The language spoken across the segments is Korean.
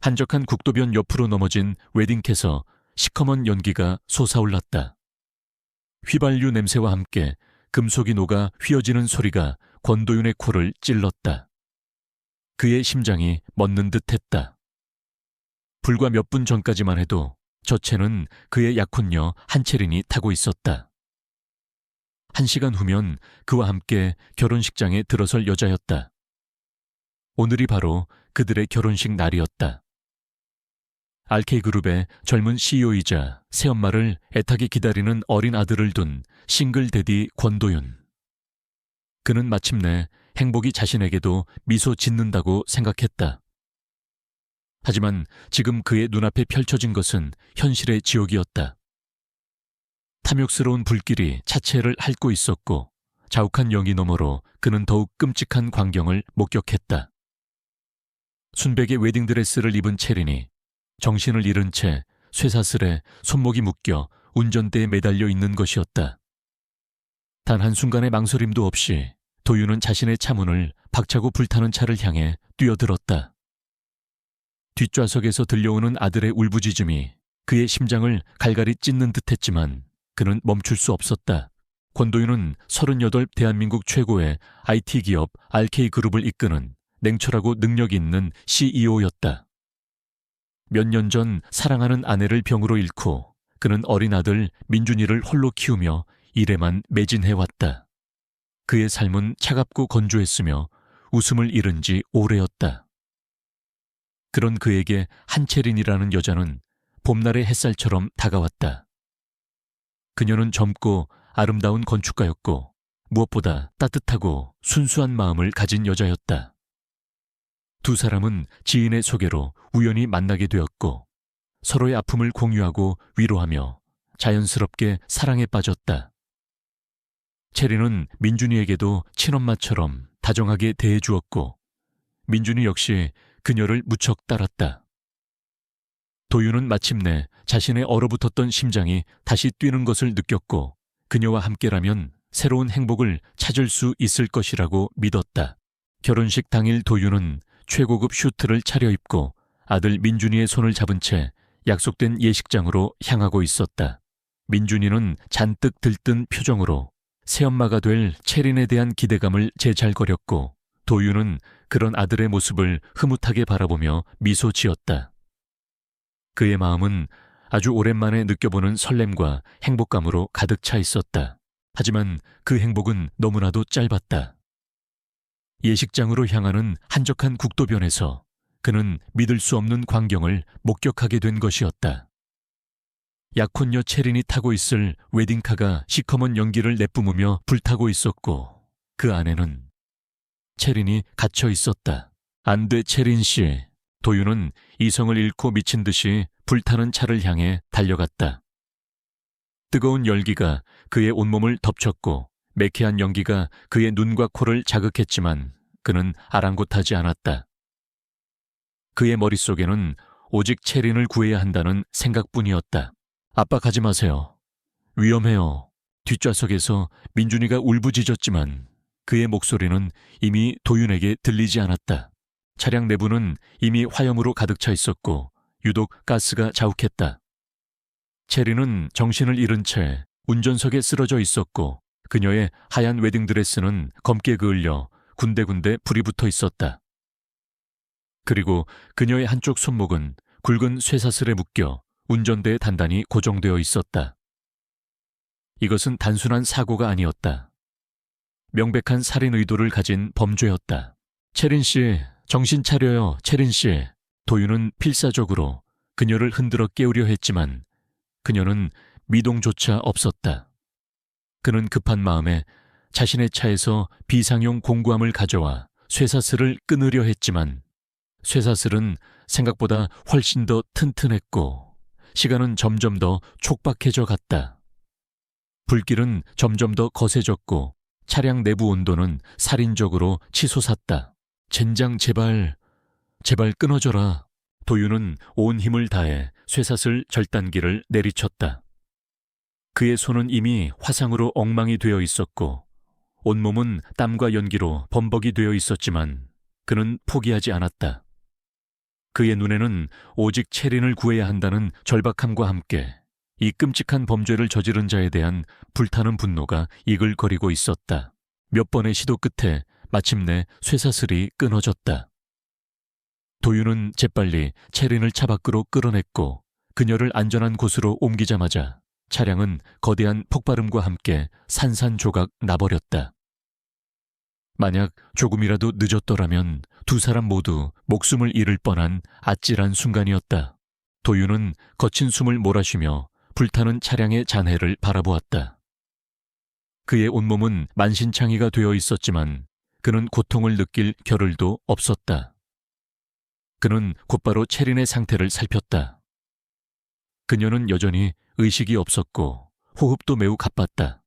한적한 국도변 옆으로 넘어진 웨딩캣에서 시커먼 연기가 솟아올랐다. 휘발유 냄새와 함께 금속이 녹아 휘어지는 소리가 권도윤의 코를 찔렀다. 그의 심장이 멎는 듯했다. 불과 몇 분 전까지만 해도 저 채는 그의 약혼녀 한채린이 타고 있었다. 1시간 후면 그와 함께 결혼식장에 들어설 여자였다. 오늘이 바로 그들의 결혼식 날이었다. RK그룹의 젊은 CEO이자 새엄마를 애타게 기다리는 어린 아들을 둔 싱글 대디 권도윤. 그는 마침내 행복이 자신에게도 미소 짓는다고 생각했다. 하지만 지금 그의 눈앞에 펼쳐진 것은 현실의 지옥이었다. 탐욕스러운 불길이 차체를 핥고 있었고 자욱한 연기 너머로 그는 더욱 끔찍한 광경을 목격했다. 순백의 웨딩드레스를 입은 채린이 정신을 잃은 채 쇠사슬에 손목이 묶여 운전대에 매달려 있는 것이었다. 단 한순간의 망설임도 없이 도윤은 자신의 차문을 박차고 불타는 차를 향해 뛰어들었다. 뒷좌석에서 들려오는 아들의 울부짖음이 그의 심장을 갈갈이 찢는 듯했지만 그는 멈출 수 없었다. 권도윤은 38 대한민국 최고의 IT 기업 RK그룹을 이끄는 냉철하고 능력 있는 CEO였다. 몇 년 전 사랑하는 아내를 병으로 잃고 그는 어린 아들 민준이를 홀로 키우며 일에만 매진해왔다. 그의 삶은 차갑고 건조했으며 웃음을 잃은 지 오래였다. 그런 그에게 한채린이라는 여자는 봄날의 햇살처럼 다가왔다. 그녀는 젊고 아름다운 건축가였고 무엇보다 따뜻하고 순수한 마음을 가진 여자였다. 두 사람은 지인의 소개로 우연히 만나게 되었고 서로의 아픔을 공유하고 위로하며 자연스럽게 사랑에 빠졌다. 채린은 민준이에게도 친엄마처럼 다정하게 대해주었고 민준이 역시 그녀를 무척 따랐다. 도윤은 마침내 자신의 얼어붙었던 심장이 다시 뛰는 것을 느꼈고 그녀와 함께라면 새로운 행복을 찾을 수 있을 것이라고 믿었다. 결혼식 당일 도윤은 최고급 슈트를 차려입고 아들 민준이의 손을 잡은 채 약속된 예식장으로 향하고 있었다. 민준이는 잔뜩 들뜬 표정으로 새엄마가 될 채린에 대한 기대감을 제잘거렸고 도윤은 그런 아들의 모습을 흐뭇하게 바라보며 미소 지었다. 그의 마음은 아주 오랜만에 느껴보는 설렘과 행복감으로 가득 차 있었다. 하지만 그 행복은 너무나도 짧았다. 예식장으로 향하는 한적한 국도변에서 그는 믿을 수 없는 광경을 목격하게 된 것이었다. 약혼녀 채린이 타고 있을 웨딩카가 시커먼 연기를 내뿜으며 불타고 있었고 그 안에는 채린이 갇혀 있었다. 안 돼, 채린 씨. 도윤은 이성을 잃고 미친 듯이 불타는 차를 향해 달려갔다. 뜨거운 열기가 그의 온몸을 덮쳤고 매캐한 연기가 그의 눈과 코를 자극했지만 그는 아랑곳하지 않았다. 그의 머릿속에는 오직 채린을 구해야 한다는 생각뿐이었다. 압박하지 마세요. 위험해요. 뒷좌석에서 민준이가 울부짖었지만 그의 목소리는 이미 도윤에게 들리지 않았다. 차량 내부는 이미 화염으로 가득 차 있었고 유독 가스가 자욱했다. 채린은 정신을 잃은 채 운전석에 쓰러져 있었고 그녀의 하얀 웨딩드레스는 검게 그을려 군데군데 불이 붙어 있었다. 그리고 그녀의 한쪽 손목은 굵은 쇠사슬에 묶여 운전대에 단단히 고정되어 있었다. 이것은 단순한 사고가 아니었다. 명백한 살인 의도를 가진 범죄였다. 채린 씨, 정신 차려요, 채린 씨. 도윤은 필사적으로 그녀를 흔들어 깨우려 했지만 그녀는 미동조차 없었다. 그는 급한 마음에 자신의 차에서 비상용 공구함을 가져와 쇠사슬을 끊으려 했지만 쇠사슬은 생각보다 훨씬 더 튼튼했고 시간은 점점 더 촉박해져 갔다. 불길은 점점 더 거세졌고 차량 내부 온도는 살인적으로 치솟았다. 젠장, 제발 끊어져라. 도윤은 온 힘을 다해 쇠사슬 절단기를 내리쳤다. 그의 손은 이미 화상으로 엉망이 되어 있었고 온몸은 땀과 연기로 범벅이 되어 있었지만 그는 포기하지 않았다. 그의 눈에는 오직 체린을 구해야 한다는 절박함과 함께 이 끔찍한 범죄를 저지른 자에 대한 불타는 분노가 이글거리고 있었다. 몇 번의 시도 끝에 마침내 쇠사슬이 끊어졌다. 도윤은 재빨리 체린을 차 밖으로 끌어냈고 그녀를 안전한 곳으로 옮기자마자 차량은 거대한 폭발음과 함께 산산조각 나버렸다. 만약 조금이라도 늦었더라면 두 사람 모두 목숨을 잃을 뻔한 아찔한 순간이었다. 도윤은 거친 숨을 몰아쉬며 불타는 차량의 잔해를 바라보았다. 그의 온몸은 만신창이가 되어 있었지만 그는 고통을 느낄 겨를도 없었다. 그는 곧바로 체린의 상태를 살폈다. 그녀는 여전히 의식이 없었고 호흡도 매우 가빴다.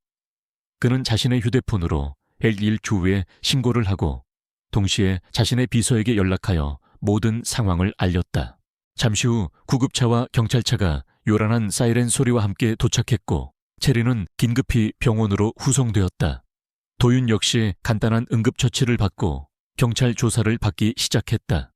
그는 자신의 휴대폰으로 119에 신고를 하고 동시에 자신의 비서에게 연락하여 모든 상황을 알렸다. 잠시 후 구급차와 경찰차가 요란한 사이렌 소리와 함께 도착했고 체린은 긴급히 병원으로 후송되었다. 도윤 역시 간단한 응급처치를 받고 경찰 조사를 받기 시작했다.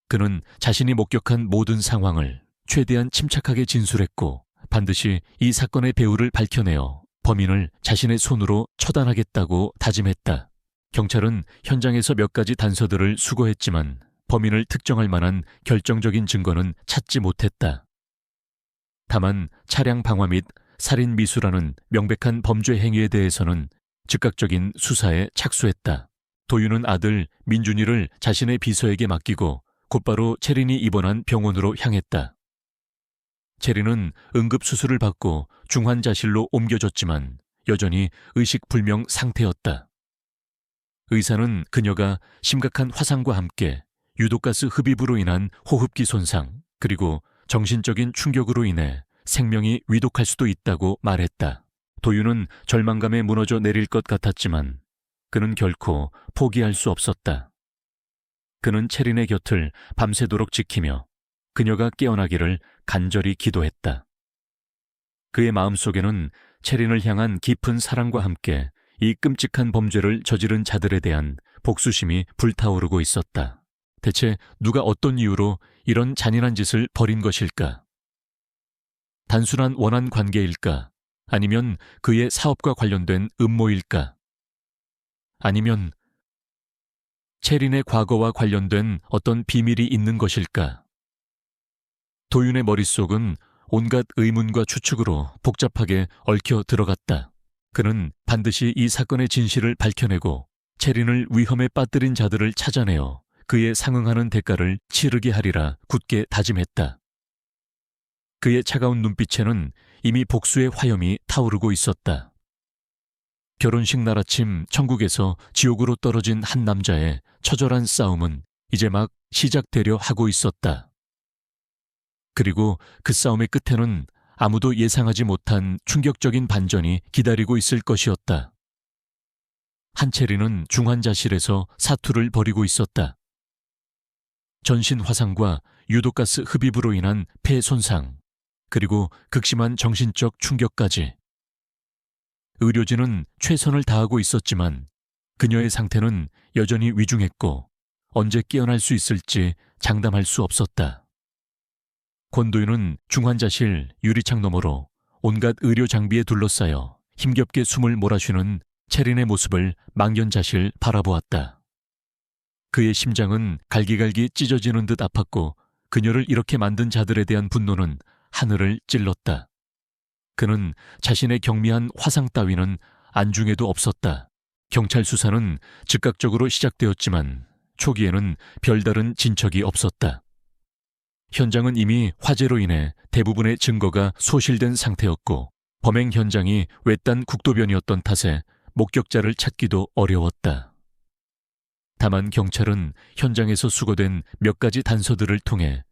그는 자신이 목격한 모든 상황을 최대한 침착하게 진술했고 반드시 이 사건의 배후를 밝혀내어 범인을 자신의 손으로 처단하겠다고 다짐했다. 경찰은 현장에서 몇 가지 단서들을 수거했지만 범인을 특정할 만한 결정적인 증거는 찾지 못했다. 다만 차량 방화 및 살인 미수라는 명백한 범죄 행위에 대해서는 즉각적인 수사에 착수했다. 도윤은 아들 민준이를 자신의 비서에게 맡기고 곧바로 체린이 입원한 병원으로 향했다. 체린은 응급수술을 받고 중환자실로 옮겨졌지만 여전히 의식불명 상태였다. 의사는 그녀가 심각한 화상과 함께 유독가스 흡입으로 인한 호흡기 손상 그리고 정신적인 충격으로 인해 생명이 위독할 수도 있다고 말했다. 도윤은 절망감에 무너져 내릴 것 같았지만 그는 결코 포기할 수 없었다. 그는 체린의 곁을 밤새도록 지키며 그녀가 깨어나기를 간절히 기도했다. 그의 마음속에는 체린을 향한 깊은 사랑과 함께 이 끔찍한 범죄를 저지른 자들에 대한 복수심이 불타오르고 있었다. 대체 누가 어떤 이유로 이런 잔인한 짓을 벌인 것일까? 단순한 원한 관계일까? 아니면 그의 사업과 관련된 음모일까? 아니면 체린의 과거와 관련된 어떤 비밀이 있는 것일까? 도윤의 머릿속은 온갖 의문과 추측으로 복잡하게 얽혀 들어갔다. 그는 반드시 이 사건의 진실을 밝혀내고 체린을 위험에 빠뜨린 자들을 찾아내어 그에 상응하는 대가를 치르게 하리라 굳게 다짐했다. 그의 차가운 눈빛에는 이미 복수의 화염이 타오르고 있었다. 결혼식 날 아침 천국에서 지옥으로 떨어진 한 남자의 처절한 싸움은 이제 막 시작되려 하고 있었다. 그리고 그 싸움의 끝에는 아무도 예상하지 못한 충격적인 반전이 기다리고 있을 것이었다. 한체리는 중환자실에서 사투를 벌이고 있었다. 전신 화상과 유독가스 흡입으로 인한 폐 손상, 그리고 극심한 정신적 충격까지. 의료진은 최선을 다하고 있었지만 그녀의 상태는 여전히 위중했고 언제 깨어날 수 있을지 장담할 수 없었다. 권도윤은 중환자실 유리창 너머로 온갖 의료 장비에 둘러싸여 힘겹게 숨을 몰아쉬는 체린의 모습을 망연자실 바라보았다. 그의 심장은 갈기갈기 찢어지는 듯 아팠고 그녀를 이렇게 만든 자들에 대한 분노는 하늘을 찔렀다. 그는 자신의 경미한 화상 따위는 안중에도 없었다. 경찰 수사는 즉각적으로 시작되었지만 초기에는 별다른 진척이 없었다. 현장은 이미 화재로 인해 대부분의 증거가 소실된 상태였고 범행 현장이 외딴 국도변이었던 탓에 목격자를 찾기도 어려웠다. 다만 경찰은 현장에서 수거된 몇 가지 단서들을 통해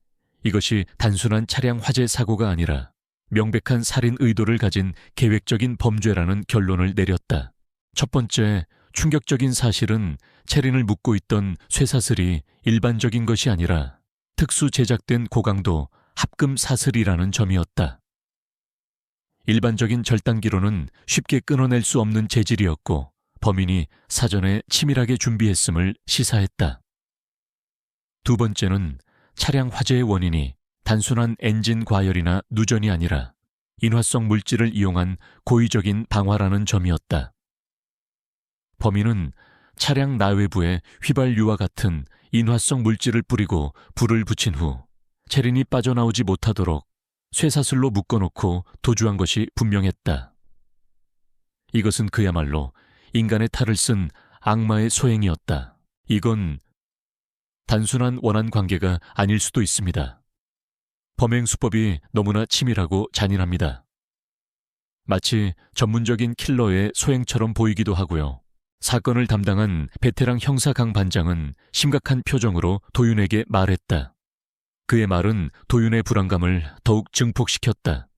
이것이 단순한 차량 화재 사고가 아니라 명백한 살인 의도를 가진 계획적인 범죄라는 결론을 내렸다. 첫 번째, 충격적인 사실은 체린을 묶고 있던 쇠사슬이 일반적인 것이 아니라 특수 제작된 고강도 합금 사슬이라는 점이었다. 일반적인 절단기로는 쉽게 끊어낼 수 없는 재질이었고 범인이 사전에 치밀하게 준비했음을 시사했다. 두 번째는 차량 화재의 원인이 단순한 엔진 과열이나 누전이 아니라 인화성 물질을 이용한 고의적인 방화라는 점이었다. 범인은 차량 나외부에 휘발유와 같은 인화성 물질을 뿌리고 불을 붙인 후 체린이 빠져나오지 못하도록 쇠사슬로 묶어놓고 도주한 것이 분명했다. 이것은 그야말로 인간의 탈을 쓴 악마의 소행이었다. 이건 단순한 원한 관계가 아닐 수도 있습니다. 범행 수법이 너무나 치밀하고 잔인합니다. 마치 전문적인 킬러의 소행처럼 보이기도 하고요. 사건을 담당한 베테랑 형사 강 반장은 심각한 표정으로 도윤에게 말했다. 그의 말은 도윤의 불안감을 더욱 증폭시켰다.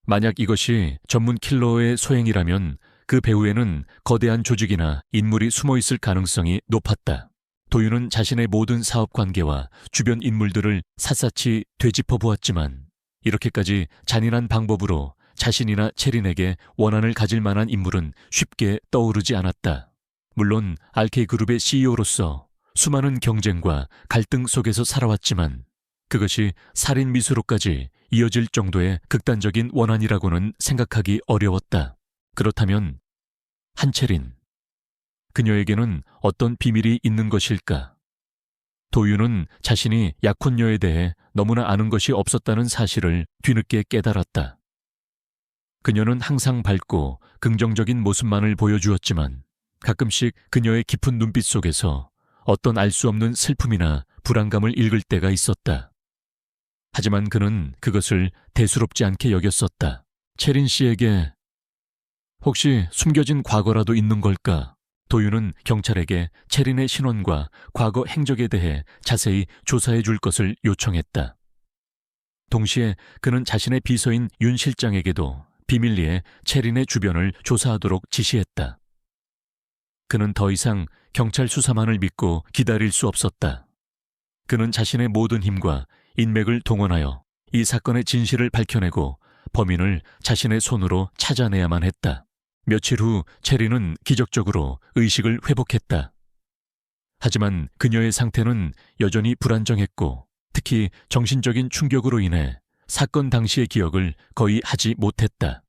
만약 이것이 전문 킬러의 소행이라면 그 배후에는 거대한 조직이나 인물이 숨어 있을 가능성이 높았다. 도윤은 자신의 모든 사업 관계와 주변 인물들을 샅샅이 되짚어 보았지만 이렇게까지 잔인한 방법으로 자신이나 체린에게 원한을 가질 만한 인물은 쉽게 떠오르지 않았다. 물론 RK그룹의 CEO로서 수많은 경쟁과 갈등 속에서 살아왔지만 그것이 살인 미수로까지 이어질 정도의 극단적인 원한이라고는 생각하기 어려웠다. 그렇다면 한채린, 그녀에게는 어떤 비밀이 있는 것일까? 도윤은 자신이 약혼녀에 대해 너무나 아는 것이 없었다는 사실을 뒤늦게 깨달았다. 그녀는 항상 밝고 긍정적인 모습만을 보여주었지만 가끔씩 그녀의 깊은 눈빛 속에서 어떤 알 수 없는 슬픔이나 불안감을 읽을 때가 있었다. 하지만 그는 그것을 대수롭지 않게 여겼었다. 채린 씨에게 혹시 숨겨진 과거라도 있는 걸까? 도윤은 경찰에게 채린의 신원과 과거 행적에 대해 자세히 조사해 줄 것을 요청했다. 동시에 그는 자신의 비서인 윤 실장에게도 비밀리에 채린의 주변을 조사하도록 지시했다. 그는 더 이상 경찰 수사만을 믿고 기다릴 수 없었다. 그는 자신의 모든 힘과 인맥을 동원하여 이 사건의 진실을 밝혀내고 범인을 자신의 손으로 찾아내야만 했다. 며칠 후 채린은 기적적으로 의식을 회복했다. 하지만 그녀의 상태는 여전히 불안정했고 특히 정신적인 충격으로 인해 사건 당시의 기억을 거의 하지 못했다.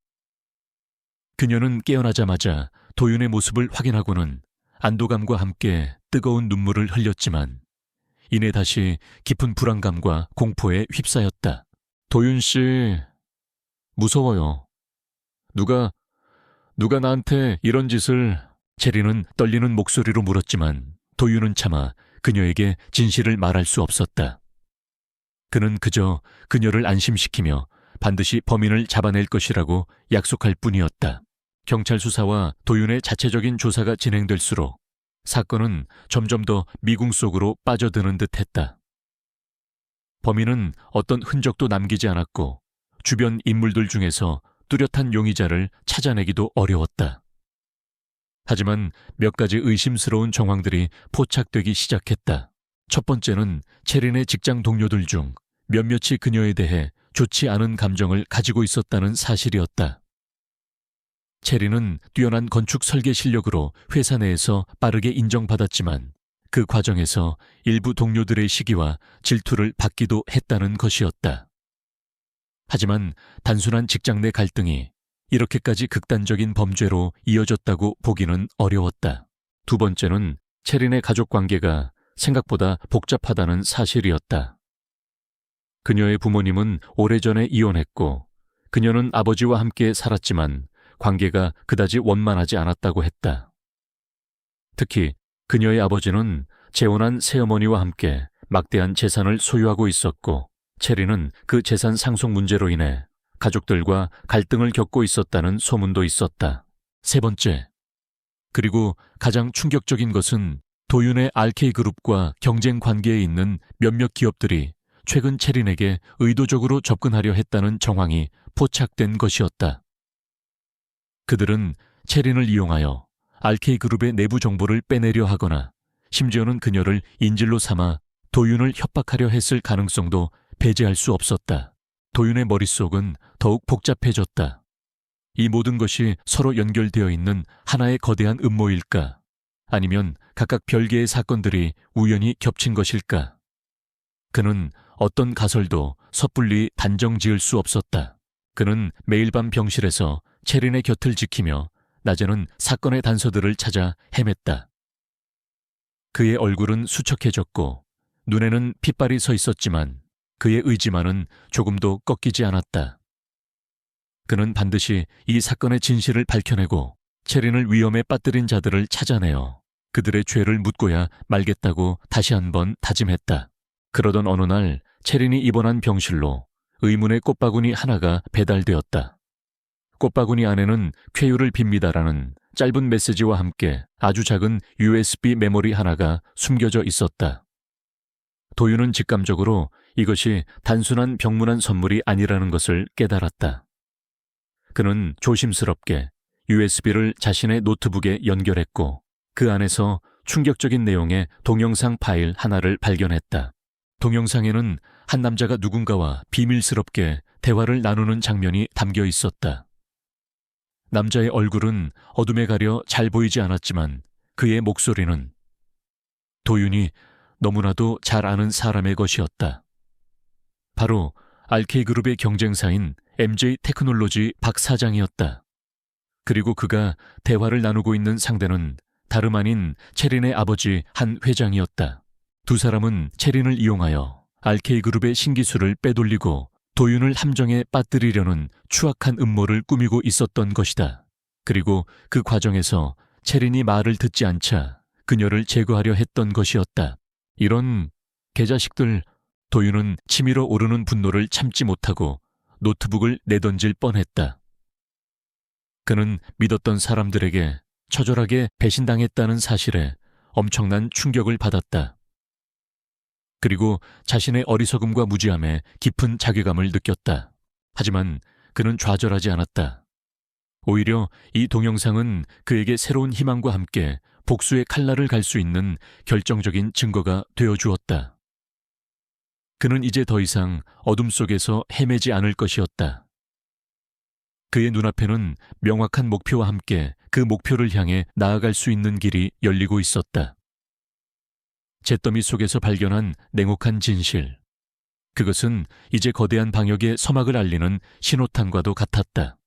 그녀는 깨어나자마자 도윤의 모습을 확인하고는 안도감과 함께 뜨거운 눈물을 흘렸지만 이내 다시 깊은 불안감과 공포에 휩싸였다. 도윤 씨, 무서워요. 누가 나한테 이런 짓을... 체린은 떨리는 목소리로 물었지만 도윤은 차마 그녀에게 진실을 말할 수 없었다. 그는 그저 그녀를 안심시키며 반드시 범인을 잡아낼 것이라고 약속할 뿐이었다. 경찰 수사와 도윤의 자체적인 조사가 진행될수록 사건은 점점 더 미궁 속으로 빠져드는 듯했다. 범인은 어떤 흔적도 남기지 않았고 주변 인물들 중에서 뚜렷한 용의자를 찾아내기도 어려웠다. 하지만 몇 가지 의심스러운 정황들이 포착되기 시작했다. 첫 번째는 채린의 직장 동료들 중 몇몇이 그녀에 대해 좋지 않은 감정을 가지고 있었다는 사실이었다. 채린은 뛰어난 건축 설계 실력으로 회사 내에서 빠르게 인정받았지만 그 과정에서 일부 동료들의 시기와 질투를 받기도 했다는 것이었다. 하지만 단순한 직장 내 갈등이 이렇게까지 극단적인 범죄로 이어졌다고 보기는 어려웠다. 두 번째는 채린의 가족 관계가 생각보다 복잡하다는 사실이었다. 그녀의 부모님은 오래전에 이혼했고 그녀는 아버지와 함께 살았지만 관계가 그다지 원만하지 않았다고 했다. 특히 그녀의 아버지는 재혼한 새어머니와 함께 막대한 재산을 소유하고 있었고 채린은 그 재산 상속 문제로 인해 가족들과 갈등을 겪고 있었다는 소문도 있었다. 세 번째, 그리고 가장 충격적인 것은 도윤의 RK그룹과 경쟁 관계에 있는 몇몇 기업들이 최근 채린에게 의도적으로 접근하려 했다는 정황이 포착된 것이었다. 그들은 채린을 이용하여 RK그룹의 내부 정보를 빼내려 하거나 심지어는 그녀를 인질로 삼아 도윤을 협박하려 했을 가능성도 배제할 수 없었다. 도윤의 머릿속은 더욱 복잡해졌다. 이 모든 것이 서로 연결되어 있는 하나의 거대한 음모일까? 아니면 각각 별개의 사건들이 우연히 겹친 것일까? 그는 어떤 가설도 섣불리 단정 지을 수 없었다. 그는 매일 밤 병실에서 채린의 곁을 지키며 낮에는 사건의 단서들을 찾아 헤맸다. 그의 얼굴은 수척해졌고 눈에는 핏발이 서 있었지만 그의 의지만은 조금도 꺾이지 않았다. 그는 반드시 이 사건의 진실을 밝혀내고 채린을 위험에 빠뜨린 자들을 찾아내어 그들의 죄를 묻고야 말겠다고 다시 한번 다짐했다. 그러던 어느 날 채린이 입원한 병실로 의문의 꽃바구니 하나가 배달되었다. 꽃바구니 안에는 쾌유를 빕니다라는 짧은 메시지와 함께 아주 작은 USB 메모리 하나가 숨겨져 있었다. 도윤은 직감적으로 이것이 단순한 병문안 선물이 아니라는 것을 깨달았다. 그는 조심스럽게 USB를 자신의 노트북에 연결했고 그 안에서 충격적인 내용의 동영상 파일 하나를 발견했다. 동영상에는 한 남자가 누군가와 비밀스럽게 대화를 나누는 장면이 담겨 있었다. 남자의 얼굴은 어둠에 가려 잘 보이지 않았지만 그의 목소리는 도윤이 너무나도 잘 아는 사람의 것이었다. 바로 RK그룹의 경쟁사인 MJ 테크놀로지 박 사장이었다. 그리고 그가 대화를 나누고 있는 상대는 다름 아닌 채린의 아버지 한 회장이었다. 두 사람은 채린을 이용하여 RK그룹의 신기술을 빼돌리고 도윤을 함정에 빠뜨리려는 추악한 음모를 꾸미고 있었던 것이다. 그리고 그 과정에서 채린이 말을 듣지 않자 그녀를 제거하려 했던 것이었다. 이런 개자식들. 도윤은 치밀어 오르는 분노를 참지 못하고 노트북을 내던질 뻔했다. 그는 믿었던 사람들에게 처절하게 배신당했다는 사실에 엄청난 충격을 받았다. 그리고 자신의 어리석음과 무지함에 깊은 자괴감을 느꼈다. 하지만 그는 좌절하지 않았다. 오히려 이 동영상은 그에게 새로운 희망과 함께 복수의 칼날을 갈 수 있는 결정적인 증거가 되어주었다. 그는 이제 더 이상 어둠 속에서 헤매지 않을 것이었다. 그의 눈앞에는 명확한 목표와 함께 그 목표를 향해 나아갈 수 있는 길이 열리고 있었다. 잿더미 속에서 발견한 냉혹한 진실. 그것은 이제 거대한 방역의 서막을 알리는 신호탄과도 같았다.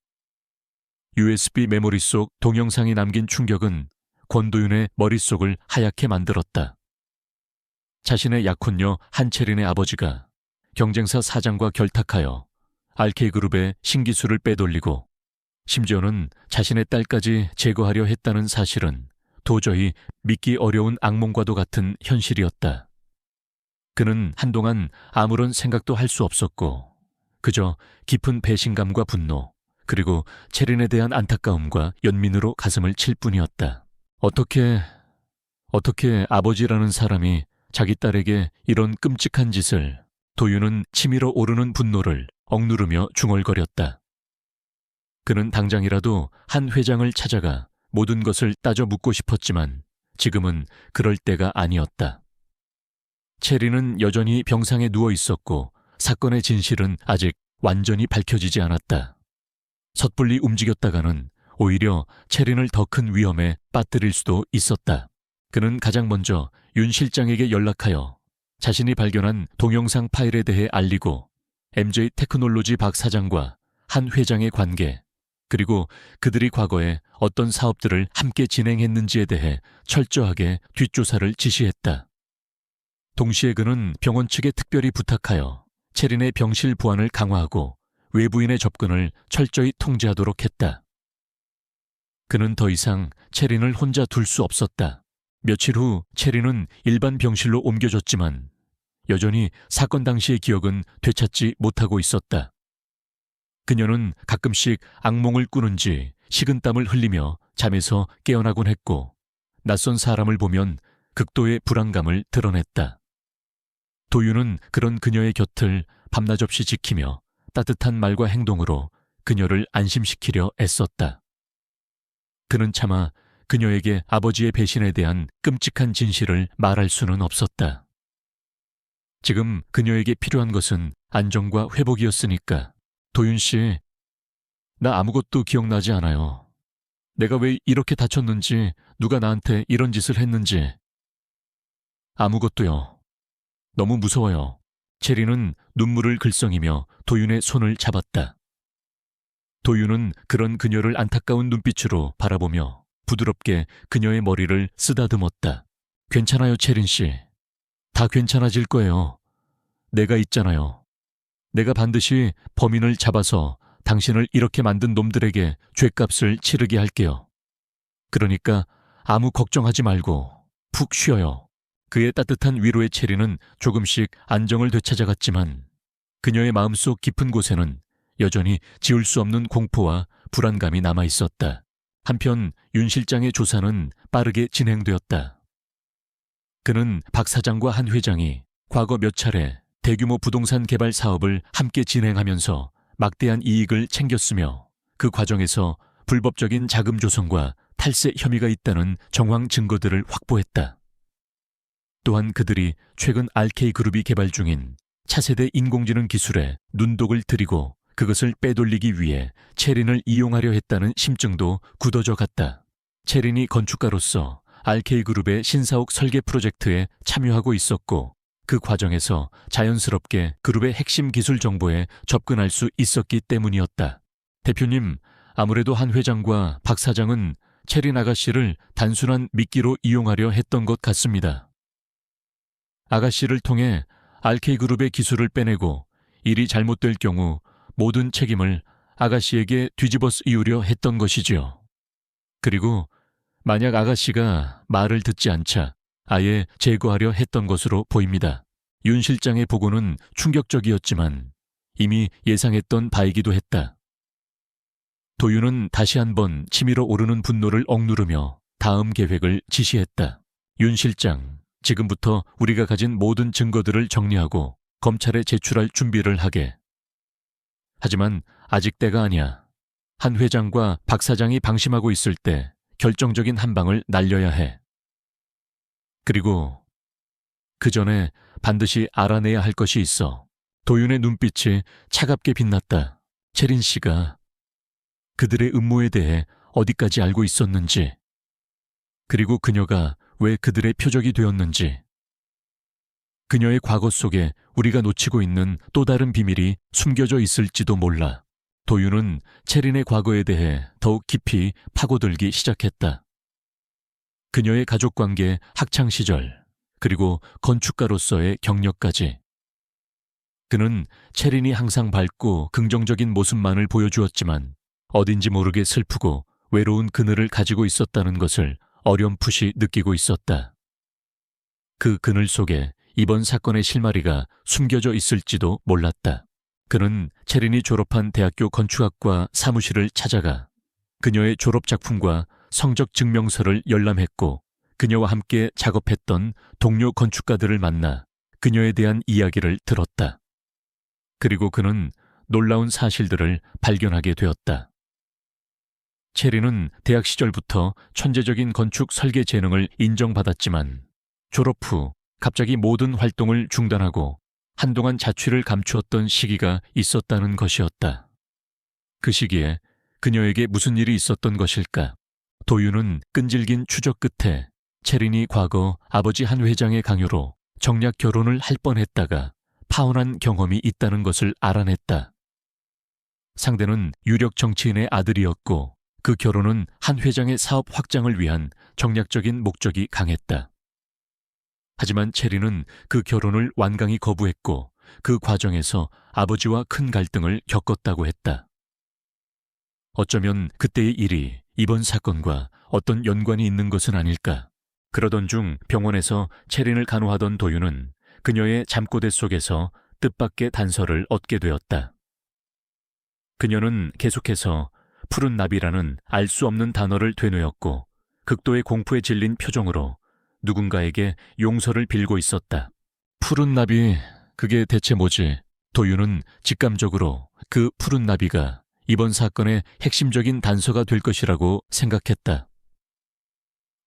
USB 메모리 속 동영상이 남긴 충격은 권도윤의 머릿속을 하얗게 만들었다. 자신의 약혼녀 한채린의 아버지가 경쟁사 사장과 결탁하여 RK그룹의 신기술을 빼돌리고 심지어는 자신의 딸까지 제거하려 했다는 사실은 도저히 믿기 어려운 악몽과도 같은 현실이었다. 그는 한동안 아무런 생각도 할 수 없었고 그저 깊은 배신감과 분노 그리고 채린에 대한 안타까움과 연민으로 가슴을 칠 뿐이었다. 어떻게 아버지라는 사람이 자기 딸에게 이런 끔찍한 짓을. 도윤은 치밀어 오르는 분노를 억누르며 중얼거렸다. 그는 당장이라도 한 회장을 찾아가 모든 것을 따져 묻고 싶었지만 지금은 그럴 때가 아니었다. 채린은 여전히 병상에 누워 있었고 사건의 진실은 아직 완전히 밝혀지지 않았다. 섣불리 움직였다가는 오히려 채린을 더 큰 위험에 빠뜨릴 수도 있었다. 그는 가장 먼저 윤 실장에게 연락하여 자신이 발견한 동영상 파일에 대해 알리고 MJ 테크놀로지 박 사장과 한 회장의 관계 그리고 그들이 과거에 어떤 사업들을 함께 진행했는지에 대해 철저하게 뒷조사를 지시했다. 동시에 그는 병원 측에 특별히 부탁하여 채린의 병실 보안을 강화하고 외부인의 접근을 철저히 통제하도록 했다. 그는 더 이상 채린을 혼자 둘 수 없었다. 며칠 후 채린은 일반 병실로 옮겨졌지만 여전히 사건 당시의 기억은 되찾지 못하고 있었다. 그녀는 가끔씩 악몽을 꾸는지 식은땀을 흘리며 잠에서 깨어나곤 했고 낯선 사람을 보면 극도의 불안감을 드러냈다. 도윤은 그런 그녀의 곁을 밤낮없이 지키며 따뜻한 말과 행동으로 그녀를 안심시키려 애썼다. 그는 차마 그녀에게 아버지의 배신에 대한 끔찍한 진실을 말할 수는 없었다. 지금 그녀에게 필요한 것은 안정과 회복이었으니까. 도윤 씨, 나 아무것도 기억나지 않아요. 내가 왜 이렇게 다쳤는지, 누가 나한테 이런 짓을 했는지. 아무것도요. 너무 무서워요. 체리는 눈물을 글썽이며 도윤의 손을 잡았다. 도윤은 그런 그녀를 안타까운 눈빛으로 바라보며 부드럽게 그녀의 머리를 쓰다듬었다. 괜찮아요, 체린 씨. 다 괜찮아질 거예요. 내가 있잖아요. 내가 반드시 범인을 잡아서 당신을 이렇게 만든 놈들에게 죗값을 치르게 할게요. 그러니까 아무 걱정하지 말고 푹 쉬어요. 그의 따뜻한 위로의 체리는 조금씩 안정을 되찾아갔지만 그녀의 마음속 깊은 곳에는 여전히 지울 수 없는 공포와 불안감이 남아 있었다. 한편 윤 실장의 조사는 빠르게 진행되었다. 그는 박 사장과 한 회장이 과거 몇 차례 대규모 부동산 개발 사업을 함께 진행하면서 막대한 이익을 챙겼으며 그 과정에서 불법적인 자금 조성과 탈세 혐의가 있다는 정황 증거들을 확보했다. 또한 그들이 최근 RK그룹이 개발 중인 차세대 인공지능 기술에 눈독을 들이고 그것을 빼돌리기 위해 체린을 이용하려 했다는 심증도 굳어져 갔다. 체린이 건축가로서 RK그룹의 신사옥 설계 프로젝트에 참여하고 있었고 그 과정에서 자연스럽게 그룹의 핵심 기술 정보에 접근할 수 있었기 때문이었다. 대표님, 아무래도 한 회장과 박 사장은 체린 아가씨를 단순한 미끼로 이용하려 했던 것 같습니다. 아가씨를 통해 RK그룹의 기술을 빼내고 일이 잘못될 경우 모든 책임을 아가씨에게 뒤집어 쓰이우려 했던 것이지요. 그리고 만약 아가씨가 말을 듣지 않자 아예 제거하려 했던 것으로 보입니다. 윤 실장의 보고는 충격적이었지만 이미 예상했던 바이기도 했다. 도윤은 다시 한번 치밀어 오르는 분노를 억누르며 다음 계획을 지시했다. 윤 실장, 지금부터 우리가 가진 모든 증거들을 정리하고 검찰에 제출할 준비를 하게. 하지만 아직 때가 아니야. 한 회장과 박 사장이 방심하고 있을 때 결정적인 한 방을 날려야 해. 그리고 그 전에 반드시 알아내야 할 것이 있어. 도윤의 눈빛이 차갑게 빛났다. 체린 씨가 그들의 음모에 대해 어디까지 알고 있었는지, 그리고 그녀가 왜 그들의 표적이 되었는지, 그녀의 과거 속에 우리가 놓치고 있는 또 다른 비밀이 숨겨져 있을지도 몰라. 도윤은 체린의 과거에 대해 더욱 깊이 파고들기 시작했다. 그녀의 가족관계, 학창시절, 그리고 건축가로서의 경력까지. 그는 체린이 항상 밝고 긍정적인 모습만을 보여주었지만 어딘지 모르게 슬프고 외로운 그늘을 가지고 있었다는 것을 어렴풋이 느끼고 있었다. 그 그늘 속에 이번 사건의 실마리가 숨겨져 있을지도 몰랐다. 그는 체린이 졸업한 대학교 건축학과 사무실을 찾아가 그녀의 졸업작품과 성적 증명서를 열람했고 그녀와 함께 작업했던 동료 건축가들을 만나 그녀에 대한 이야기를 들었다. 그리고 그는 놀라운 사실들을 발견하게 되었다. 체린은 대학 시절부터 천재적인 건축 설계 재능을 인정받았지만 졸업 후 갑자기 모든 활동을 중단하고 한동안 자취를 감추었던 시기가 있었다는 것이었다. 그 시기에 그녀에게 무슨 일이 있었던 것일까? 도윤은 끈질긴 추적 끝에 체린이 과거 아버지 한 회장의 강요로 정략 결혼을 할 뻔했다가 파혼한 경험이 있다는 것을 알아냈다. 상대는 유력 정치인의 아들이었고 그 결혼은 한 회장의 사업 확장을 위한 정략적인 목적이 강했다. 하지만 체린은 그 결혼을 완강히 거부했고 그 과정에서 아버지와 큰 갈등을 겪었다고 했다. 어쩌면 그때의 일이 이번 사건과 어떤 연관이 있는 것은 아닐까. 그러던 중 병원에서 체린을 간호하던 도윤은 그녀의 잠꼬대 속에서 뜻밖의 단서를 얻게 되었다. 그녀는 계속해서 푸른 나비라는 알 수 없는 단어를 되뇌었고 극도의 공포에 질린 표정으로 누군가에게 용서를 빌고 있었다. 푸른 나비, 그게 대체 뭐지? 도윤은 직감적으로 그 푸른 나비가 이번 사건의 핵심적인 단서가 될 것이라고 생각했다.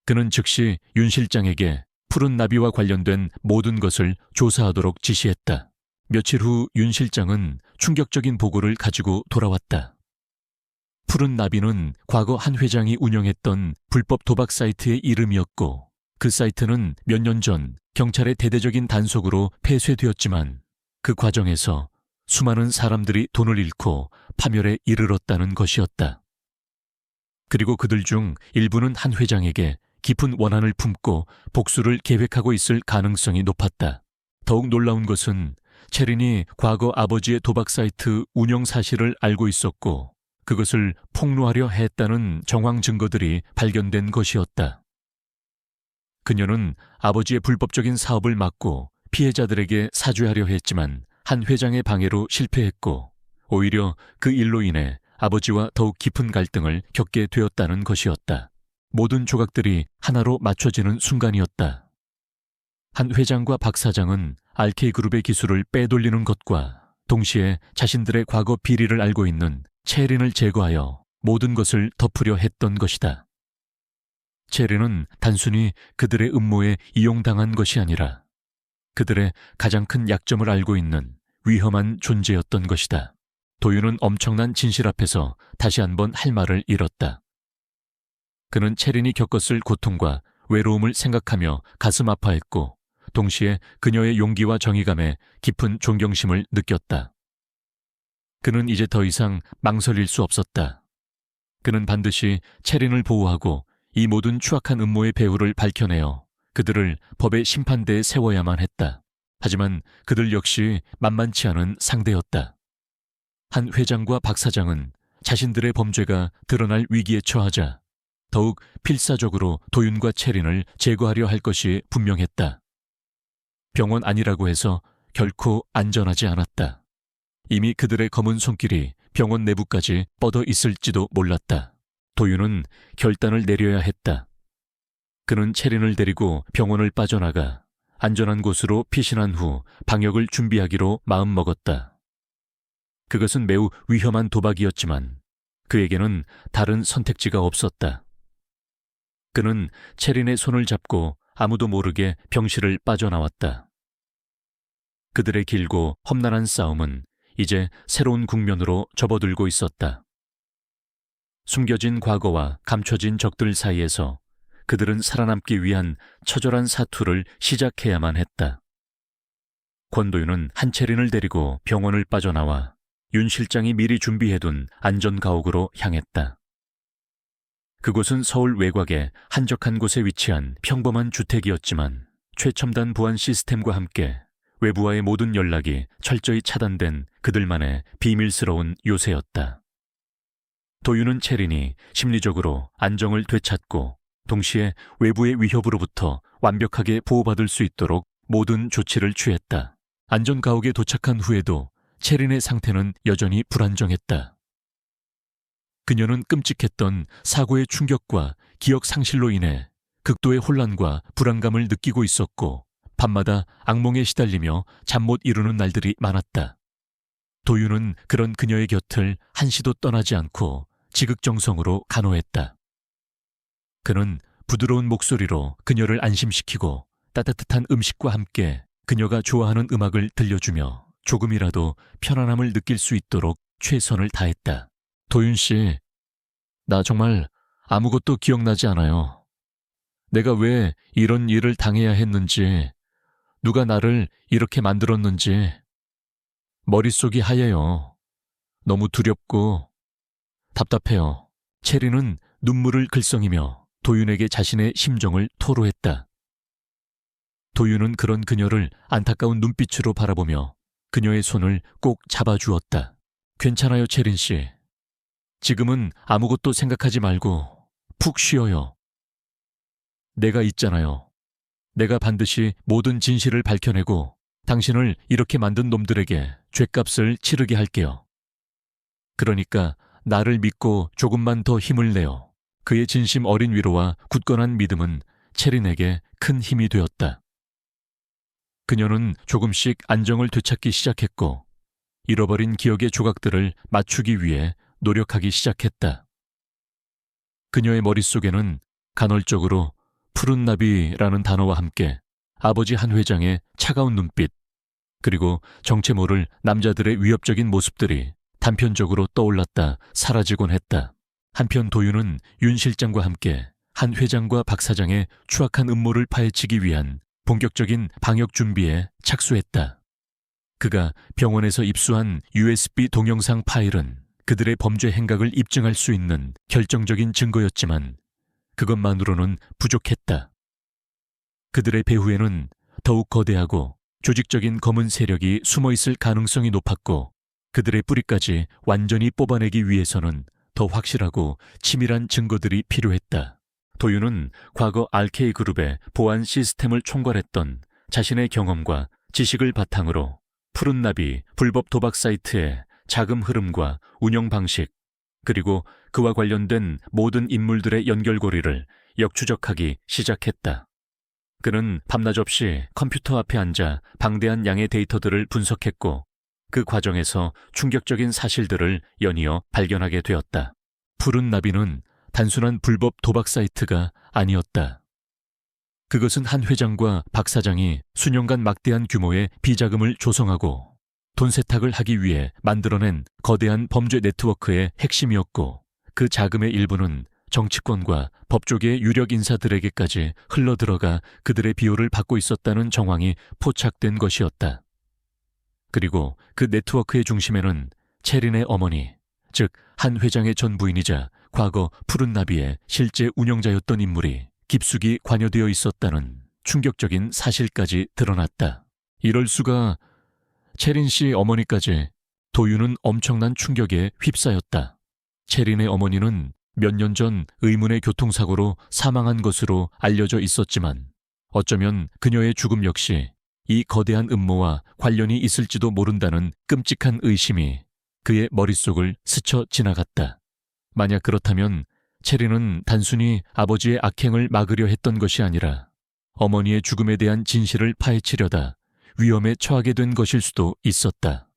그는 즉시 윤 실장에게 푸른 나비와 관련된 모든 것을 조사하도록 지시했다. 며칠 후 윤 실장은 충격적인 보고를 가지고 돌아왔다. 푸른 나비는 과거 한 회장이 운영했던 불법 도박 사이트의 이름이었고 그 사이트는 몇 년 전 경찰의 대대적인 단속으로 폐쇄되었지만 그 과정에서 수많은 사람들이 돈을 잃고 파멸에 이르렀다는 것이었다. 그리고 그들 중 일부는 한 회장에게 깊은 원한을 품고 복수를 계획하고 있을 가능성이 높았다. 더욱 놀라운 것은 체린이 과거 아버지의 도박 사이트 운영 사실을 알고 있었고 그것을 폭로하려 했다는 정황 증거들이 발견된 것이었다. 그녀는 아버지의 불법적인 사업을 막고 피해자들에게 사죄하려 했지만 한 회장의 방해로 실패했고 오히려 그 일로 인해 아버지와 더욱 깊은 갈등을 겪게 되었다는 것이었다. 모든 조각들이 하나로 맞춰지는 순간이었다. 한 회장과 박 사장은 RK그룹의 기술을 빼돌리는 것과 동시에 자신들의 과거 비리를 알고 있는 체린을 제거하여 모든 것을 덮으려 했던 것이다. 체린은 단순히 그들의 음모에 이용당한 것이 아니라 그들의 가장 큰 약점을 알고 있는 위험한 존재였던 것이다. 도윤은 엄청난 진실 앞에서 다시 한번 할 말을 잃었다. 그는 체린이 겪었을 고통과 외로움을 생각하며 가슴 아파했고 동시에 그녀의 용기와 정의감에 깊은 존경심을 느꼈다. 그는 이제 더 이상 망설일 수 없었다. 그는 반드시 체린을 보호하고 이 모든 추악한 음모의 배후를 밝혀내어 그들을 법의 심판대에 세워야만 했다. 하지만 그들 역시 만만치 않은 상대였다. 한 회장과 박 사장은 자신들의 범죄가 드러날 위기에 처하자 더욱 필사적으로 도윤과 체린을 제거하려 할 것이 분명했다. 병원 안이라고 해서 결코 안전하지 않았다. 이미 그들의 검은 손길이 병원 내부까지 뻗어 있을지도 몰랐다. 도윤은 결단을 내려야 했다. 그는 체린을 데리고 병원을 빠져나가 안전한 곳으로 피신한 후 방역을 준비하기로 마음먹었다. 그것은 매우 위험한 도박이었지만 그에게는 다른 선택지가 없었다. 그는 체린의 손을 잡고 아무도 모르게 병실을 빠져나왔다. 그들의 길고 험난한 싸움은 이제 새로운 국면으로 접어들고 있었다. 숨겨진 과거와 감춰진 적들 사이에서 그들은 살아남기 위한 처절한 사투를 시작해야만 했다. 권도윤은 한채린을 데리고 병원을 빠져나와 윤 실장이 미리 준비해둔 안전가옥으로 향했다. 그곳은 서울 외곽의 한적한 곳에 위치한 평범한 주택이었지만 최첨단 보안 시스템과 함께 외부와의 모든 연락이 철저히 차단된 그들만의 비밀스러운 요새였다. 도윤은 체린이 심리적으로 안정을 되찾고 동시에 외부의 위협으로부터 완벽하게 보호받을 수 있도록 모든 조치를 취했다. 안전가옥에 도착한 후에도 체린의 상태는 여전히 불안정했다. 그녀는 끔찍했던 사고의 충격과 기억 상실로 인해 극도의 혼란과 불안감을 느끼고 있었고 밤마다 악몽에 시달리며 잠 못 이루는 날들이 많았다. 도윤은 그런 그녀의 곁을 한시도 떠나지 않고 지극정성으로 간호했다. 그는 부드러운 목소리로 그녀를 안심시키고 따뜻한 음식과 함께 그녀가 좋아하는 음악을 들려주며 조금이라도 편안함을 느낄 수 있도록 최선을 다했다. 도윤 씨, 나 정말 아무것도 기억나지 않아요. 내가 왜 이런 일을 당해야 했는지, 누가 나를 이렇게 만들었는지 머릿속이 하얘요. 너무 두렵고 답답해요. 체리는 눈물을 글썽이며 도윤에게 자신의 심정을 토로했다. 도윤은 그런 그녀를 안타까운 눈빛으로 바라보며 그녀의 손을 꼭 잡아주었다. 괜찮아요, 체린 씨. 지금은 아무것도 생각하지 말고 푹 쉬어요. 내가 있잖아요. 내가 반드시 모든 진실을 밝혀내고 당신을 이렇게 만든 놈들에게 죗값을 치르게 할게요. 그러니까 나를 믿고 조금만 더 힘을 내요. 그의 진심 어린 위로와 굳건한 믿음은 체린에게 큰 힘이 되었다. 그녀는 조금씩 안정을 되찾기 시작했고 잃어버린 기억의 조각들을 맞추기 위해 노력하기 시작했다. 그녀의 머릿속에는 간헐적으로 푸른 나비라는 단어와 함께 아버지 한 회장의 차가운 눈빛, 그리고 정체 모를 남자들의 위협적인 모습들이 단편적으로 떠올랐다 사라지곤 했다. 한편 도윤은 윤 실장과 함께 한 회장과 박 사장의 추악한 음모를 파헤치기 위한 본격적인 방역 준비에 착수했다. 그가 병원에서 입수한 USB 동영상 파일은 그들의 범죄 행각을 입증할 수 있는 결정적인 증거였지만 그것만으로는 부족했다. 그들의 배후에는 더욱 거대하고 조직적인 검은 세력이 숨어있을 가능성이 높았고 그들의 뿌리까지 완전히 뽑아내기 위해서는 더 확실하고 치밀한 증거들이 필요했다. 도윤은 과거 RK그룹의 보안 시스템을 총괄했던 자신의 경험과 지식을 바탕으로 푸른 나비 불법 도박 사이트의 자금 흐름과 운영 방식, 그리고 그와 관련된 모든 인물들의 연결고리를 역추적하기 시작했다. 그는 밤낮 없이 컴퓨터 앞에 앉아 방대한 양의 데이터들을 분석했고 그 과정에서 충격적인 사실들을 연이어 발견하게 되었다. 푸른 나비는 단순한 불법 도박 사이트가 아니었다. 그것은 한 회장과 박 사장이 수년간 막대한 규모의 비자금을 조성하고 돈 세탁을 하기 위해 만들어낸 거대한 범죄 네트워크의 핵심이었고 그 자금의 일부는 정치권과 법조계의 유력 인사들에게까지 흘러들어가 그들의 비호를 받고 있었다는 정황이 포착된 것이었다. 그리고 그 네트워크의 중심에는 체린의 어머니, 즉 한 회장의 전 부인이자 과거 푸른 나비의 실제 운영자였던 인물이 깊숙이 관여되어 있었다는 충격적인 사실까지 드러났다. 이럴 수가. 체린 씨 어머니까지. 도윤은 엄청난 충격에 휩싸였다. 체린의 어머니는 몇 년 전 의문의 교통사고로 사망한 것으로 알려져 있었지만 어쩌면 그녀의 죽음 역시 이 거대한 음모와 관련이 있을지도 모른다는 끔찍한 의심이 그의 머릿속을 스쳐 지나갔다. 만약 그렇다면 체린은 단순히 아버지의 악행을 막으려 했던 것이 아니라 어머니의 죽음에 대한 진실을 파헤치려다 위험에 처하게 된 것일 수도 있었다.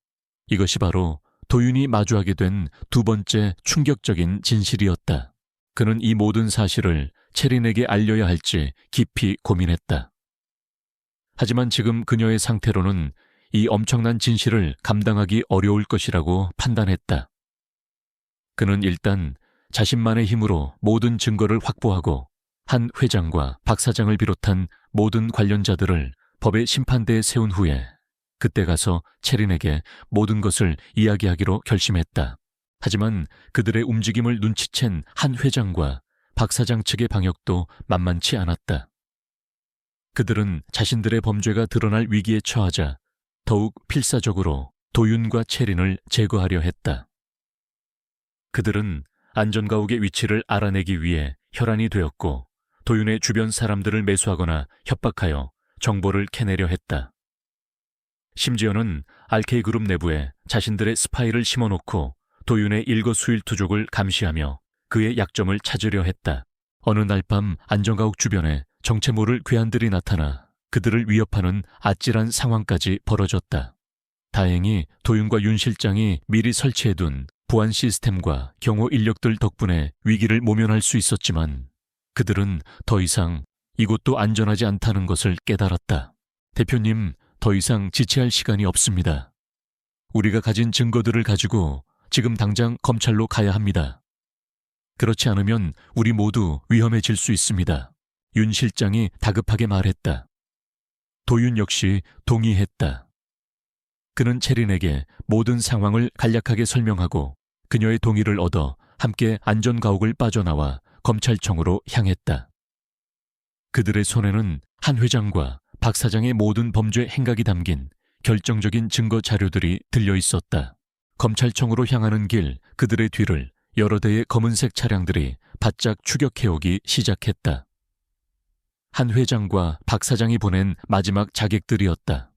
이것이 바로 도윤이 마주하게 된 두 번째 충격적인 진실이었다. 그는 이 모든 사실을 체린에게 알려야 할지 깊이 고민했다. 하지만 지금 그녀의 상태로는 이 엄청난 진실을 감당하기 어려울 것이라고 판단했다. 그는 일단 자신만의 힘으로 모든 증거를 확보하고 한 회장과 박 사장을 비롯한 모든 관련자들을 법의 심판대에 세운 후에 그때 가서 체린에게 모든 것을 이야기하기로 결심했다. 하지만 그들의 움직임을 눈치챈 한 회장과 박 사장 측의 방역도 만만치 않았다. 그들은 자신들의 범죄가 드러날 위기에 처하자 더욱 필사적으로 도윤과 체린을 제거하려 했다. 그들은 안전가옥의 위치를 알아내기 위해 혈안이 되었고 도윤의 주변 사람들을 매수하거나 협박하여 정보를 캐내려 했다. 심지어는 RK그룹 내부에 자신들의 스파이를 심어놓고 도윤의 일거수일투족을 감시하며 그의 약점을 찾으려 했다. 어느 날 밤 안전가옥 주변에 정체 모를 괴한들이 나타나 그들을 위협하는 아찔한 상황까지 벌어졌다. 다행히 도윤과 윤 실장이 미리 설치해둔 보안 시스템과 경호 인력들 덕분에 위기를 모면할 수 있었지만 그들은 더 이상 이곳도 안전하지 않다는 것을 깨달았다. 대표님, 더 이상 지체할 시간이 없습니다. 우리가 가진 증거들을 가지고 지금 당장 검찰로 가야 합니다. 그렇지 않으면 우리 모두 위험해질 수 있습니다. 윤 실장이 다급하게 말했다. 도윤 역시 동의했다. 그는 체린에게 모든 상황을 간략하게 설명하고 그녀의 동의를 얻어 함께 안전가옥을 빠져나와 검찰청으로 향했다. 그들의 손에는 한 회장과 박 사장의 모든 범죄 행각이 담긴 결정적인 증거 자료들이 들려 있었다. 검찰청으로 향하는 길 그들의 뒤를 여러 대의 검은색 차량들이 바짝 추격해오기 시작했다. 한 회장과 박 사장이 보낸 마지막 자객들이었다.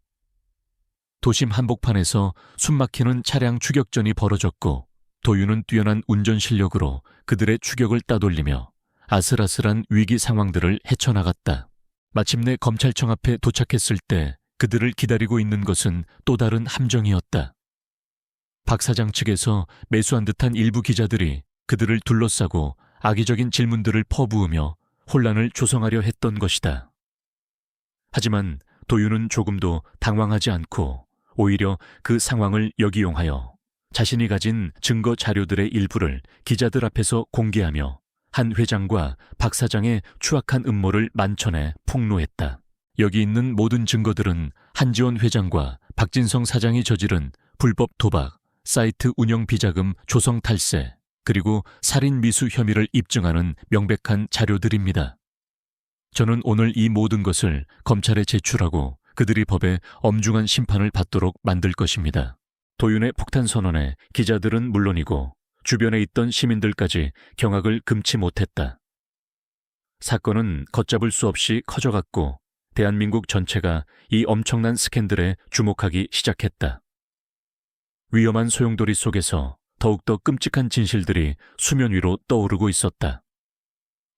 도심 한복판에서 숨막히는 차량 추격전이 벌어졌고 도윤은 뛰어난 운전 실력으로 그들의 추격을 따돌리며 아슬아슬한 위기 상황들을 헤쳐나갔다. 마침내 검찰청 앞에 도착했을 때 그들을 기다리고 있는 것은 또 다른 함정이었다. 박 사장 측에서 매수한 듯한 일부 기자들이 그들을 둘러싸고 악의적인 질문들을 퍼부으며 혼란을 조성하려 했던 것이다. 하지만 도윤은 조금도 당황하지 않고 오히려 그 상황을 역이용하여 자신이 가진 증거 자료들의 일부를 기자들 앞에서 공개하며 한 회장과 박 사장의 추악한 음모를 만천에 폭로했다. 여기 있는 모든 증거들은 한지원 회장과 박진성 사장이 저지른 불법 도박, 사이트 운영 비자금 조성 탈세, 그리고 살인 미수 혐의를 입증하는 명백한 자료들입니다. 저는 오늘 이 모든 것을 검찰에 제출하고 그들이 법에 엄중한 심판을 받도록 만들 것입니다. 도윤의 폭탄 선언에 기자들은 물론이고 주변에 있던 시민들까지 경악을 금치 못했다. 사건은 걷잡을 수 없이 커져갔고 대한민국 전체가 이 엄청난 스캔들에 주목하기 시작했다. 위험한 소용돌이 속에서 더욱더 끔찍한 진실들이 수면 위로 떠오르고 있었다.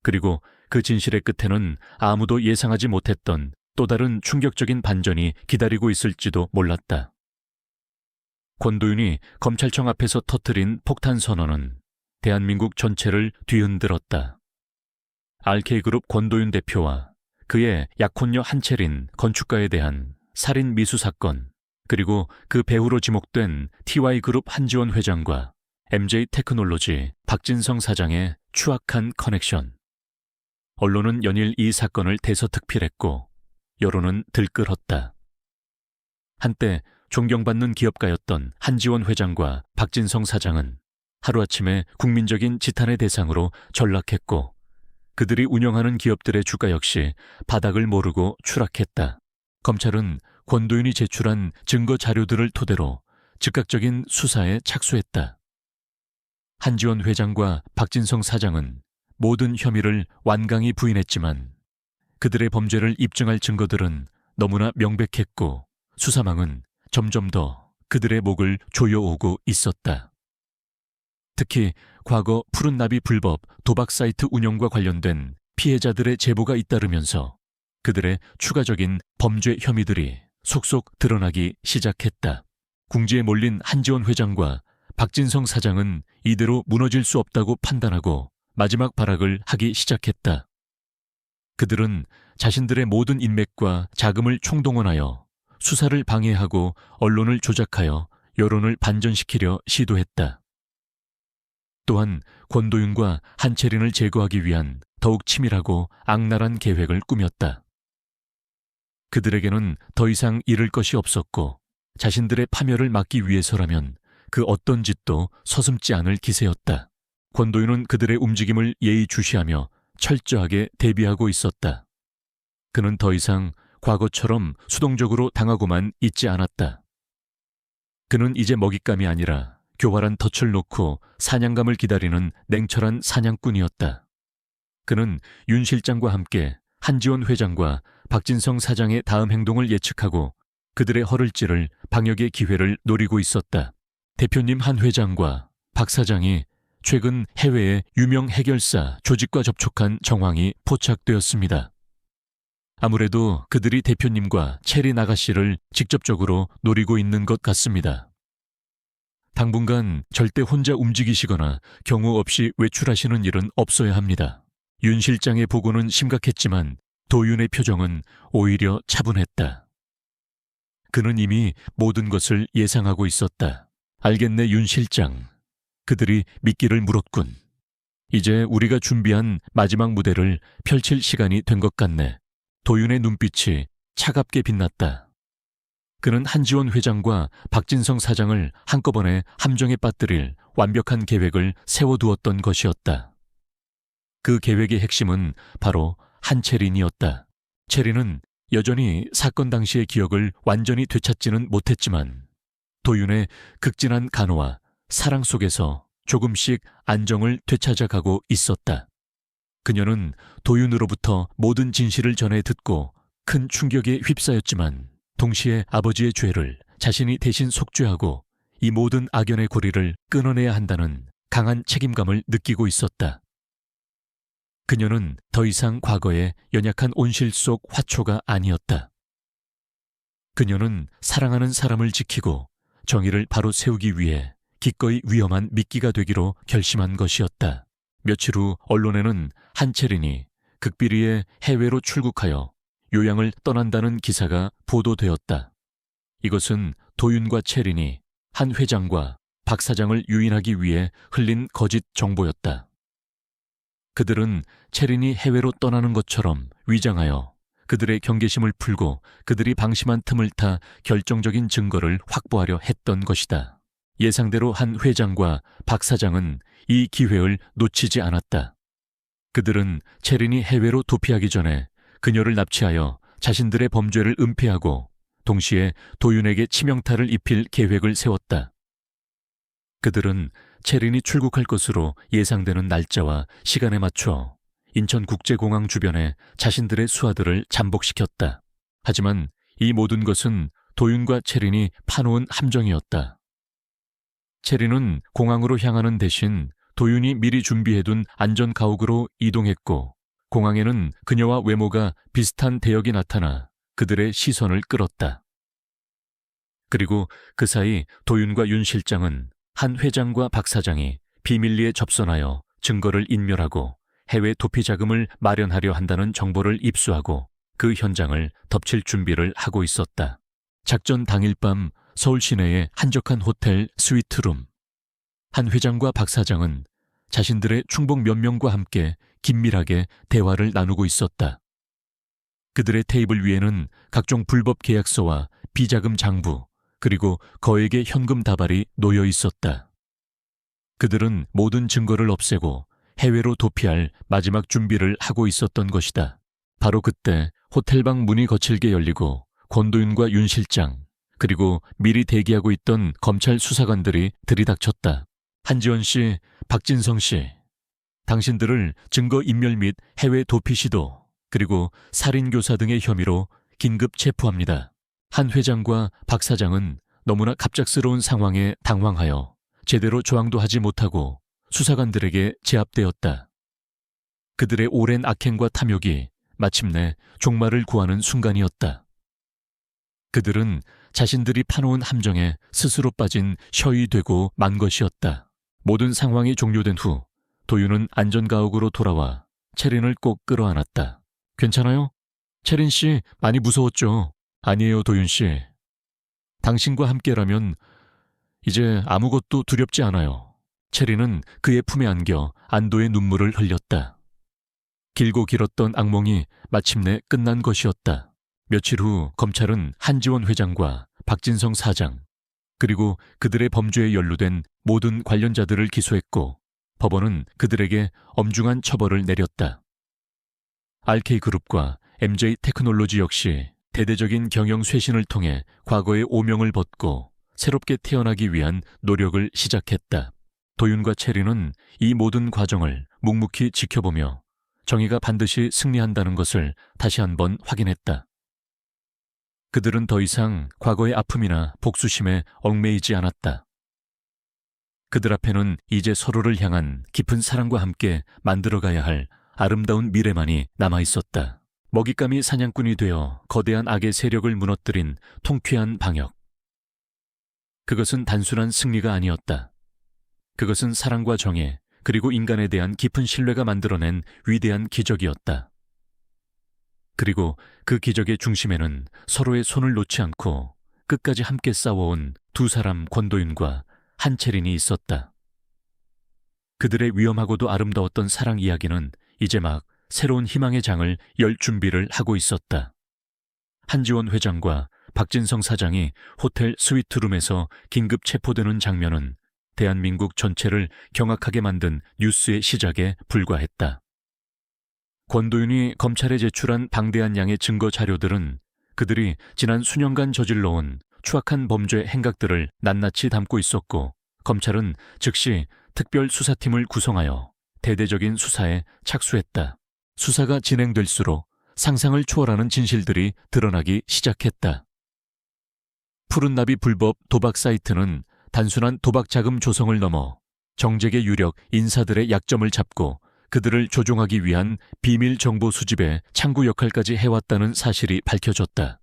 그리고 그 진실의 끝에는 아무도 예상하지 못했던 또 다른 충격적인 반전이 기다리고 있을지도 몰랐다. 권도윤이 검찰청 앞에서 터뜨린 폭탄 선언은 대한민국 전체를 뒤흔들었다. RK그룹 권도윤 대표와 그의 약혼녀 한채린 건축가에 대한 살인 미수 사건, 그리고 그 배후로 지목된 TY그룹 한지원 회장과 MJ테크놀로지 박진성 사장의 추악한 커넥션. 언론은 연일 이 사건을 대서특필했고 여론은 들끓었다. 한때 존경받는 기업가였던 한지원 회장과 박진성 사장은 하루아침에 국민적인 지탄의 대상으로 전락했고 그들이 운영하는 기업들의 주가 역시 바닥을 모르고 추락했다. 검찰은 권도윤이 제출한 증거 자료들을 토대로 즉각적인 수사에 착수했다. 한지원 회장과 박진성 사장은 모든 혐의를 완강히 부인했지만 그들의 범죄를 입증할 증거들은 너무나 명백했고 수사망은 점점 더 그들의 목을 조여오고 있었다. 특히 과거 푸른나비 불법 도박 사이트 운영과 관련된 피해자들의 제보가 잇따르면서 그들의 추가적인 범죄 혐의들이 속속 드러나기 시작했다. 궁지에 몰린 한지원 회장과 박진성 사장은 이대로 무너질 수 없다고 판단하고 마지막 발악을 하기 시작했다. 그들은 자신들의 모든 인맥과 자금을 총동원하여 수사를 방해하고 언론을 조작하여 여론을 반전시키려 시도했다. 또한 권도윤과 한채린을 제거하기 위한 더욱 치밀하고 악랄한 계획을 꾸몄다. 그들에게는 더 이상 잃을 것이 없었고 자신들의 파멸을 막기 위해서라면 그 어떤 짓도 서슴지 않을 기세였다. 권도윤은 그들의 움직임을 예의주시하며 철저하게 대비하고 있었다. 그는 더 이상 과거처럼 수동적으로 당하고만 있지 않았다. 그는 이제 먹잇감이 아니라 교활한 덫을 놓고 사냥감을 기다리는 냉철한 사냥꾼이었다. 그는 윤 실장과 함께 한지원 회장과 박진성 사장의 다음 행동을 예측하고 그들의 허를 찌를 방역의 기회를 노리고 있었다. 대표님 한 회장과 박 사장이 최근 해외의 유명 해결사 조직과 접촉한 정황이 포착되었습니다. 아무래도 그들이 대표님과 체리 아가씨를 직접적으로 노리고 있는 것 같습니다. 당분간 절대 혼자 움직이시거나 경우 없이 외출하시는 일은 없어야 합니다. 윤 실장의 보고는 심각했지만 도윤의 표정은 오히려 차분했다. 그는 이미 모든 것을 예상하고 있었다. 알겠네, 윤 실장. 그들이 미끼를 물었군. 이제 우리가 준비한 마지막 무대를 펼칠 시간이 된 것 같네. 도윤의 눈빛이 차갑게 빛났다. 그는 한지원 회장과 박진성 사장을 한꺼번에 함정에 빠뜨릴 완벽한 계획을 세워두었던 것이었다. 그 계획의 핵심은 바로 한채린이었다. 채린은 여전히 사건 당시의 기억을 완전히 되찾지는 못했지만 도윤의 극진한 간호와 사랑 속에서 조금씩 안정을 되찾아가고 있었다. 그녀는 도윤으로부터 모든 진실을 전해 듣고 큰 충격에 휩싸였지만 동시에 아버지의 죄를 자신이 대신 속죄하고 이 모든 악연의 고리를 끊어내야 한다는 강한 책임감을 느끼고 있었다. 그녀는 더 이상 과거의 연약한 온실 속 화초가 아니었다. 그녀는 사랑하는 사람을 지키고 정의를 바로 세우기 위해 기꺼이 위험한 미끼가 되기로 결심한 것이었다. 며칠 후 언론에는 한채린이 극비리에 해외로 출국하여 요양을 떠난다는 기사가 보도되었다. 이것은 도윤과 채린이 한 회장과 박 사장을 유인하기 위해 흘린 거짓 정보였다. 그들은 채린이 해외로 떠나는 것처럼 위장하여 그들의 경계심을 풀고 그들이 방심한 틈을 타 결정적인 증거를 확보하려 했던 것이다. 예상대로 한 회장과 박 사장은 이 기회를 놓치지 않았다. 그들은 체린이 해외로 도피하기 전에 그녀를 납치하여 자신들의 범죄를 은폐하고 동시에 도윤에게 치명타를 입힐 계획을 세웠다. 그들은 체린이 출국할 것으로 예상되는 날짜와 시간에 맞춰 인천국제공항 주변에 자신들의 수하들을 잠복시켰다. 하지만 이 모든 것은 도윤과 체린이 파놓은 함정이었다. 체린은 공항으로 향하는 대신 도윤이 미리 준비해둔 안전가옥으로 이동했고 공항에는 그녀와 외모가 비슷한 대역이 나타나 그들의 시선을 끌었다. 그리고 그 사이 도윤과 윤 실장은 한 회장과 박 사장이 비밀리에 접선하여 증거를 인멸하고 해외 도피 자금을 마련하려 한다는 정보를 입수하고 그 현장을 덮칠 준비를 하고 있었다. 작전 당일 밤 서울 시내의 한적한 호텔 스위트룸. 한 회장과 박 사장은 자신들의 충복 몇 명과 함께 긴밀하게 대화를 나누고 있었다. 그들의 테이블 위에는 각종 불법 계약서와 비자금 장부, 그리고 거액의 현금 다발이 놓여 있었다. 그들은 모든 증거를 없애고 해외로 도피할 마지막 준비를 하고 있었던 것이다. 바로 그때 호텔방 문이 거칠게 열리고 권도윤과 윤 실장, 그리고 미리 대기하고 있던 검찰 수사관들이 들이닥쳤다. 한지원 씨, 박진성 씨, 당신들을 증거인멸 및 해외 도피 시도, 그리고 살인교사 등의 혐의로 긴급 체포합니다. 한 회장과 박 사장은 너무나 갑작스러운 상황에 당황하여 제대로 저항도 하지 못하고 수사관들에게 제압되었다. 그들의 오랜 악행과 탐욕이 마침내 종말을 구하는 순간이었다. 그들은 자신들이 파놓은 함정에 스스로 빠진 셔이 되고 만 것이었다. 모든 상황이 종료된 후 도윤은 안전가옥으로 돌아와 체린을 꼭 끌어안았다. 괜찮아요? 체린 씨 많이 무서웠죠? 아니에요, 도윤 씨. 당신과 함께라면 이제 아무것도 두렵지 않아요. 체린은 그의 품에 안겨 안도의 눈물을 흘렸다. 길고 길었던 악몽이 마침내 끝난 것이었다. 며칠 후 검찰은 한지원 회장과 박진성 사장, 그리고 그들의 범죄에 연루된 모든 관련자들을 기소했고 법원은 그들에게 엄중한 처벌을 내렸다. RK그룹과 MJ테크놀로지 역시 대대적인 경영 쇄신을 통해 과거의 오명을 벗고 새롭게 태어나기 위한 노력을 시작했다. 도윤과 체린은 이 모든 과정을 묵묵히 지켜보며 정의가 반드시 승리한다는 것을 다시 한번 확인했다. 그들은 더 이상 과거의 아픔이나 복수심에 얽매이지 않았다. 그들 앞에는 이제 서로를 향한 깊은 사랑과 함께 만들어가야 할 아름다운 미래만이 남아있었다. 먹잇감이 사냥꾼이 되어 거대한 악의 세력을 무너뜨린 통쾌한 방역. 그것은 단순한 승리가 아니었다. 그것은 사랑과 정의, 그리고 인간에 대한 깊은 신뢰가 만들어낸 위대한 기적이었다. 그리고 그 기적의 중심에는 서로의 손을 놓지 않고 끝까지 함께 싸워온 두 사람 권도윤과 한채린이 있었다. 그들의 위험하고도 아름다웠던 사랑 이야기는 이제 막 새로운 희망의 장을 열 준비를 하고 있었다. 한지원 회장과 박진성 사장이 호텔 스위트룸에서 긴급 체포되는 장면은 대한민국 전체를 경악하게 만든 뉴스의 시작에 불과했다. 권도윤이 검찰에 제출한 방대한 양의 증거 자료들은 그들이 지난 수년간 저질러온 추악한 범죄 행각들을 낱낱이 담고 있었고 검찰은 즉시 특별수사팀을 구성하여 대대적인 수사에 착수했다. 수사가 진행될수록 상상을 초월하는 진실들이 드러나기 시작했다. 푸른나비 불법 도박 사이트는 단순한 도박 자금 조성을 넘어 정재계 유력 인사들의 약점을 잡고 그들을 조종하기 위한 비밀 정보 수집의 창구 역할까지 해왔다는 사실이 밝혀졌다.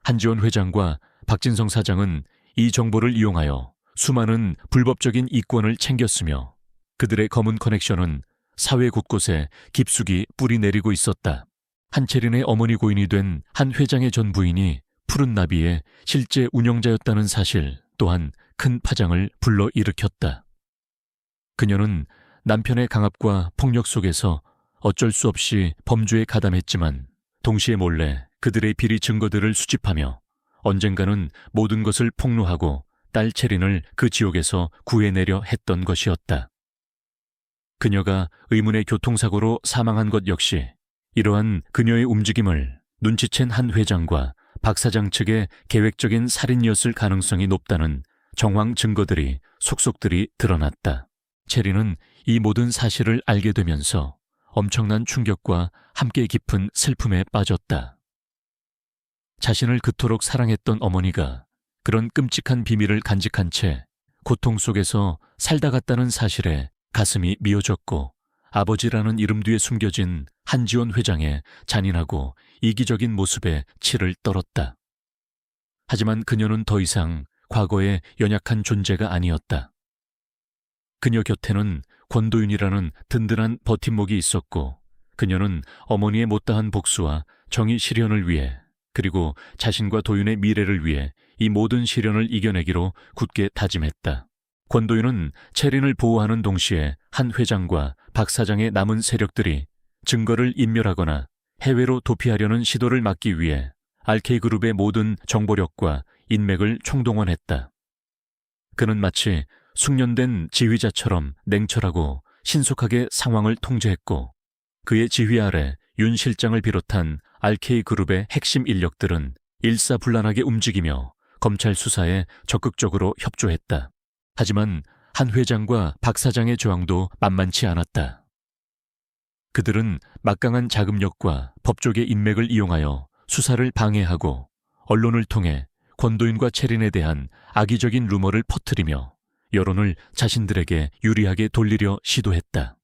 한지원 회장과 박진성 사장은 이 정보를 이용하여 수많은 불법적인 이권을 챙겼으며 그들의 검은 커넥션은 사회 곳곳에 깊숙이 뿌리 내리고 있었다. 한채린의 어머니 고인이 된 한 회장의 전 부인이 푸른나비의 실제 운영자였다는 사실 또한 큰 파장을 불러일으켰다. 그녀는 남편의 강압과 폭력 속에서 어쩔 수 없이 범죄에 가담했지만 동시에 몰래 그들의 비리 증거들을 수집하며 언젠가는 모든 것을 폭로하고 딸 체린을 그 지옥에서 구해내려 했던 것이었다. 그녀가 의문의 교통사고로 사망한 것 역시 이러한 그녀의 움직임을 눈치챈 한 회장과 박 사장 측의 계획적인 살인이었을 가능성이 높다는 정황 증거들이 속속들이 드러났다. 체린은 이 모든 사실을 알게 되면서 엄청난 충격과 함께 깊은 슬픔에 빠졌다. 자신을 그토록 사랑했던 어머니가 그런 끔찍한 비밀을 간직한 채 고통 속에서 살다 갔다는 사실에 가슴이 미어졌고 아버지라는 이름 뒤에 숨겨진 한지원 회장의 잔인하고 이기적인 모습에 치를 떨었다. 하지만 그녀는 더 이상 과거의 연약한 존재가 아니었다. 그녀 곁에는 권도윤이라는 든든한 버팀목이 있었고 그녀는 어머니의 못다한 복수와 정의 실현을 위해 그리고 자신과 도윤의 미래를 위해 이 모든 시련을 이겨내기로 굳게 다짐했다. 권도윤은 체린을 보호하는 동시에 한 회장과 박 사장의 남은 세력들이 증거를 인멸하거나 해외로 도피하려는 시도를 막기 위해 RK그룹의 모든 정보력과 인맥을 총동원했다. 그는 마치 숙련된 지휘자처럼 냉철하고 신속하게 상황을 통제했고 그의 지휘 아래 윤 실장을 비롯한 RK그룹의 핵심 인력들은 일사불란하게 움직이며 검찰 수사에 적극적으로 협조했다. 하지만 한 회장과 박 사장의 저항도 만만치 않았다. 그들은 막강한 자금력과 법조계 인맥을 이용하여 수사를 방해하고 언론을 통해 권도윤과 체린에 대한 악의적인 루머를 퍼뜨리며 여론을 자신들에게 유리하게 돌리려 시도했다.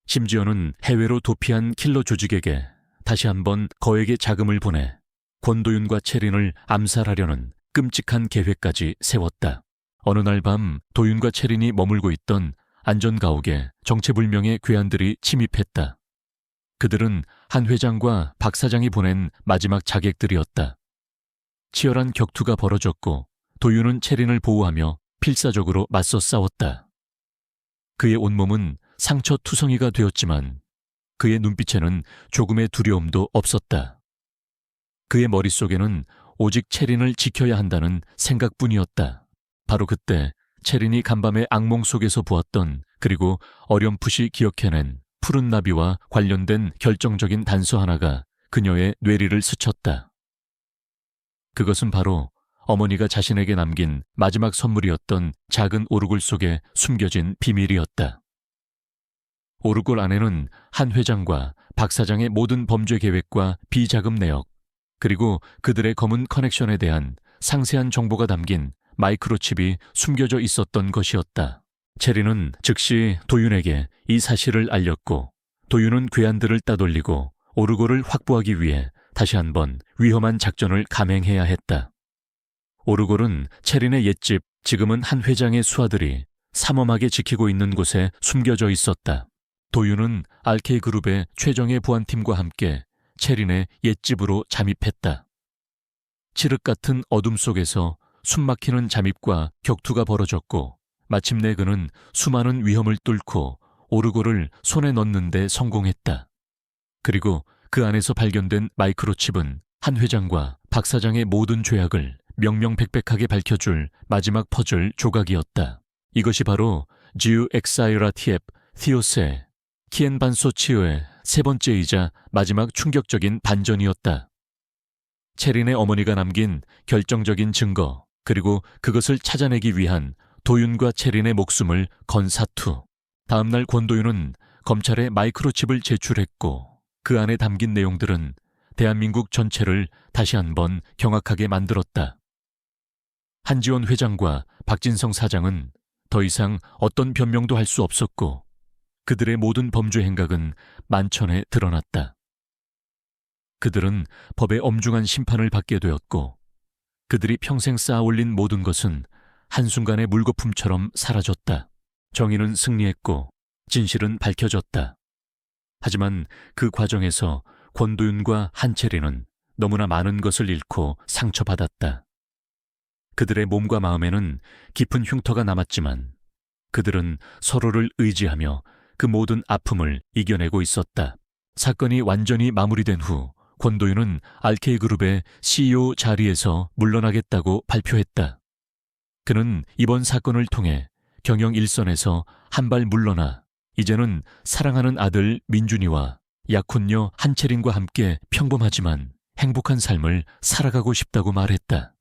심지어는 해외로 도피한 킬러 조직에게 다시 한번 거액의 자금을 보내 권도윤과 체린을 암살하려는 끔찍한 계획까지 세웠다. 어느 날 밤 도윤과 체린이 머물고 있던 안전가옥에 정체불명의 괴한들이 침입했다. 그들은 한 회장과 박 사장이 보낸 마지막 자객들이었다. 치열한 격투가 벌어졌고 도윤은 체린을 보호하며 필사적으로 맞서 싸웠다. 그의 온몸은 상처투성이가 되었지만 그의 눈빛에는 조금의 두려움도 없었다. 그의 머릿속에는 오직 체린을 지켜야 한다는 생각뿐이었다. 바로 그때 체린이 간밤의 악몽 속에서 보았던 그리고 어렴풋이 기억해낸 푸른 나비와 관련된 결정적인 단서 하나가 그녀의 뇌리를 스쳤다. 그것은 바로 어머니가 자신에게 남긴 마지막 선물이었던 작은 오르골 속에 숨겨진 비밀이었다. 오르골 안에는 한 회장과 박 사장의 모든 범죄 계획과 비자금 내역, 그리고 그들의 검은 커넥션에 대한 상세한 정보가 담긴 마이크로칩이 숨겨져 있었던 것이었다. 체린은 즉시 도윤에게 이 사실을 알렸고 도윤은 괴한들을 따돌리고 오르골을 확보하기 위해 다시 한번 위험한 작전을 감행해야 했다. 오르골은 체린의 옛집, 지금은 한 회장의 수하들이 삼엄하게 지키고 있는 곳에 숨겨져 있었다. 도윤은 RK그룹의 최정예 보안팀과 함께 체린의 옛집으로 잠입했다. 칠흑 같은 어둠 속에서 숨막히는 잠입과 격투가 벌어졌고 마침내 그는 수많은 위험을 뚫고 오르골을 손에 넣는 데 성공했다. 그리고 그 안에서 발견된 마이크로칩은 한 회장과 박 사장의 모든 죄악을 명명백백하게 밝혀줄 마지막 퍼즐 조각이었다. 이것이 바로 지우 엑사이라티앱 티오세 키엔반소치의 세 번째이자 마지막 충격적인 반전이었다. 체린의 어머니가 남긴 결정적인 증거, 그리고 그것을 찾아내기 위한 도윤과 체린의 목숨을 건 사투. 다음날 권도윤은 검찰에 마이크로칩을 제출했고 그 안에 담긴 내용들은 대한민국 전체를 다시 한번 경악하게 만들었다. 한지원 회장과 박진성 사장은 더 이상 어떤 변명도 할 수 없었고 그들의 모든 범죄 행각은 만천에 드러났다. 그들은 법의 엄중한 심판을 받게 되었고 그들이 평생 쌓아올린 모든 것은 한순간의 물거품처럼 사라졌다. 정의는 승리했고 진실은 밝혀졌다. 하지만 그 과정에서 권도윤과 한채린은 너무나 많은 것을 잃고 상처받았다. 그들의 몸과 마음에는 깊은 흉터가 남았지만 그들은 서로를 의지하며 그 모든 아픔을 이겨내고 있었다. 사건이 완전히 마무리된 후 권도윤은 RK그룹의 CEO 자리에서 물러나겠다고 발표했다. 그는 이번 사건을 통해 경영 일선에서 한 발 물러나 이제는 사랑하는 아들 민준이와 약혼녀 한채린과 함께 평범하지만 행복한 삶을 살아가고 싶다고 말했다.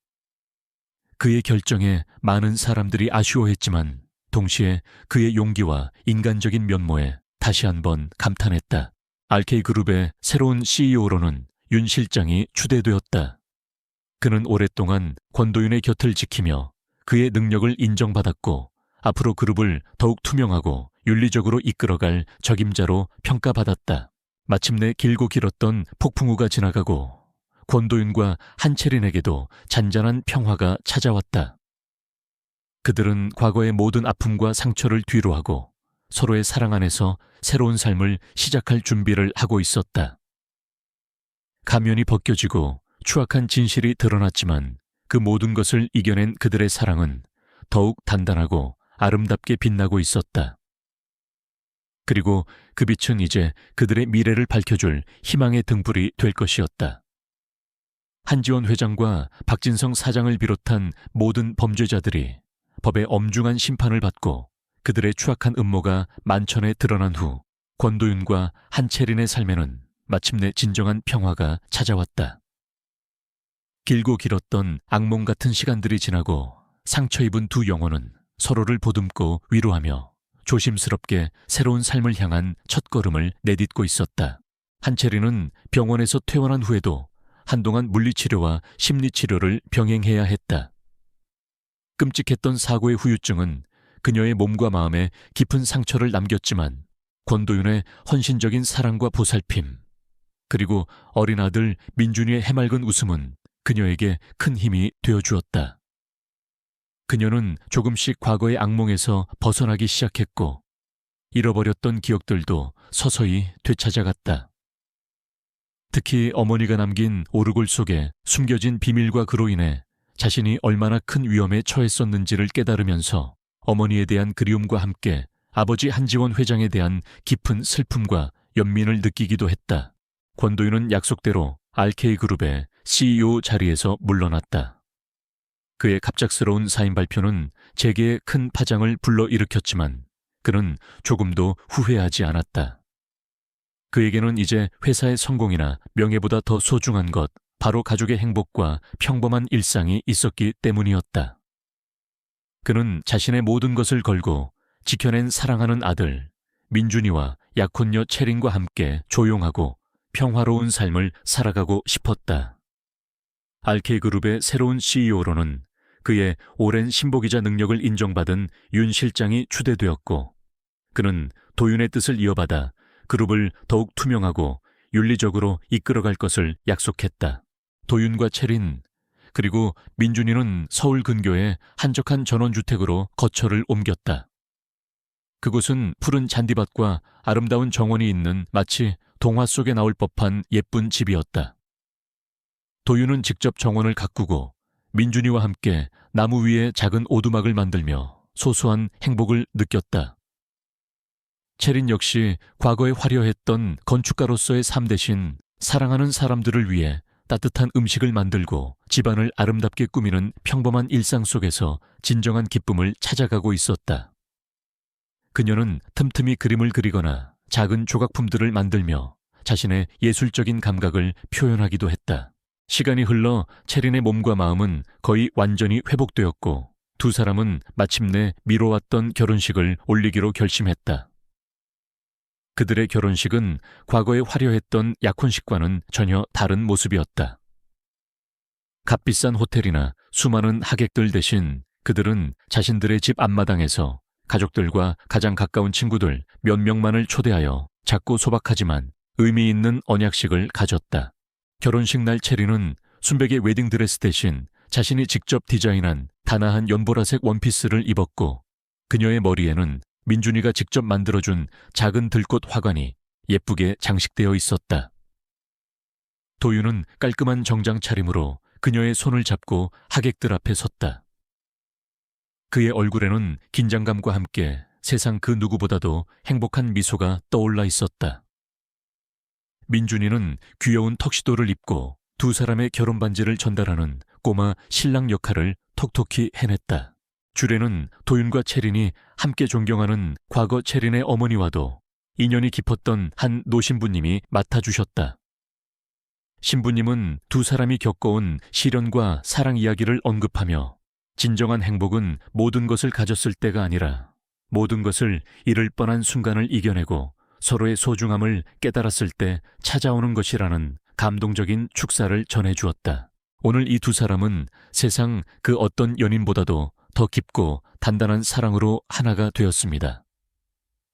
그의 결정에 많은 사람들이 아쉬워했지만 동시에 그의 용기와 인간적인 면모에 다시 한번 감탄했다. RK그룹의 새로운 CEO로는 윤 실장이 추대되었다. 그는 오랫동안 권도윤의 곁을 지키며 그의 능력을 인정받았고 앞으로 그룹을 더욱 투명하고 윤리적으로 이끌어갈 적임자로 평가받았다. 마침내 길고 길었던 폭풍우가 지나가고 권도윤과 한채린에게도 잔잔한 평화가 찾아왔다. 그들은 과거의 모든 아픔과 상처를 뒤로하고 서로의 사랑 안에서 새로운 삶을 시작할 준비를 하고 있었다. 가면이 벗겨지고 추악한 진실이 드러났지만 그 모든 것을 이겨낸 그들의 사랑은 더욱 단단하고 아름답게 빛나고 있었다. 그리고 그 빛은 이제 그들의 미래를 밝혀줄 희망의 등불이 될 것이었다. 한지원 회장과 박진성 사장을 비롯한 모든 범죄자들이 법의 엄중한 심판을 받고 그들의 추악한 음모가 만천에 드러난 후 권도윤과 한채린의 삶에는 마침내 진정한 평화가 찾아왔다. 길고 길었던 악몽 같은 시간들이 지나고 상처 입은 두 영혼은 서로를 보듬고 위로하며 조심스럽게 새로운 삶을 향한 첫걸음을 내딛고 있었다. 한채린은 병원에서 퇴원한 후에도 한동안 물리치료와 심리치료를 병행해야 했다. 끔찍했던 사고의 후유증은 그녀의 몸과 마음에 깊은 상처를 남겼지만 권도윤의 헌신적인 사랑과 보살핌, 그리고 어린 아들 민준이의 해맑은 웃음은 그녀에게 큰 힘이 되어주었다. 그녀는 조금씩 과거의 악몽에서 벗어나기 시작했고 잃어버렸던 기억들도 서서히 되찾아갔다. 특히 어머니가 남긴 오르골 속에 숨겨진 비밀과 그로 인해 자신이 얼마나 큰 위험에 처했었는지를 깨달으면서 어머니에 대한 그리움과 함께 아버지 한지원 회장에 대한 깊은 슬픔과 연민을 느끼기도 했다. 권도윤은 약속대로 RK그룹의 CEO 자리에서 물러났다. 그의 갑작스러운 사임 발표는 재계에 큰 파장을 불러일으켰지만 그는 조금도 후회하지 않았다. 그에게는 이제 회사의 성공이나 명예보다 더 소중한 것, 바로 가족의 행복과 평범한 일상이 있었기 때문이었다. 그는 자신의 모든 것을 걸고 지켜낸 사랑하는 아들 민준이와 약혼녀 채린과 함께 조용하고 평화로운 삶을 살아가고 싶었다. RK그룹의 새로운 CEO로는 그의 오랜 신보기자 능력을 인정받은 윤 실장이 추대되었고 그는 도윤의 뜻을 이어받아 그룹을 더욱 투명하고 윤리적으로 이끌어갈 것을 약속했다. 도윤과 채린 그리고 민준이는 서울 근교의 한적한 전원주택으로 거처를 옮겼다. 그곳은 푸른 잔디밭과 아름다운 정원이 있는 마치 동화 속에 나올 법한 예쁜 집이었다. 도윤은 직접 정원을 가꾸고 민준이와 함께 나무 위에 작은 오두막을 만들며 소소한 행복을 느꼈다. 채린 역시 과거에 화려했던 건축가로서의 삶 대신 사랑하는 사람들을 위해 따뜻한 음식을 만들고 집안을 아름답게 꾸미는 평범한 일상 속에서 진정한 기쁨을 찾아가고 있었다. 그녀는 틈틈이 그림을 그리거나 작은 조각품들을 만들며 자신의 예술적인 감각을 표현하기도 했다. 시간이 흘러 채린의 몸과 마음은 거의 완전히 회복되었고 두 사람은 마침내 미뤄왔던 결혼식을 올리기로 결심했다. 그들의 결혼식은 과거에 화려했던 약혼식과는 전혀 다른 모습이었다. 값비싼 호텔이나 수많은 하객들 대신 그들은 자신들의 집 앞마당에서 가족들과 가장 가까운 친구들 몇 명만을 초대하여 작고 소박하지만 의미 있는 언약식을 가졌다. 결혼식 날 채린은 순백의 웨딩드레스 대신 자신이 직접 디자인한 다나한 연보라색 원피스를 입었고 그녀의 머리에는 민준이가 직접 만들어준 작은 들꽃 화관이 예쁘게 장식되어 있었다. 도윤은 깔끔한 정장 차림으로 그녀의 손을 잡고 하객들 앞에 섰다. 그의 얼굴에는 긴장감과 함께 세상 그 누구보다도 행복한 미소가 떠올라 있었다. 민준이는 귀여운 턱시도를 입고 두 사람의 결혼 반지를 전달하는 꼬마 신랑 역할을 톡톡히 해냈다. 주례는 도윤과 채린이 함께 존경하는 과거 채린의 어머니와도 인연이 깊었던 한 노신부님이 맡아주셨다. 신부님은 두 사람이 겪어온 시련과 사랑 이야기를 언급하며 진정한 행복은 모든 것을 가졌을 때가 아니라 모든 것을 잃을 뻔한 순간을 이겨내고 서로의 소중함을 깨달았을 때 찾아오는 것이라는 감동적인 축사를 전해주었다. 오늘 이 두 사람은 세상 그 어떤 연인보다도 더 깊고 단단한 사랑으로 하나가 되었습니다.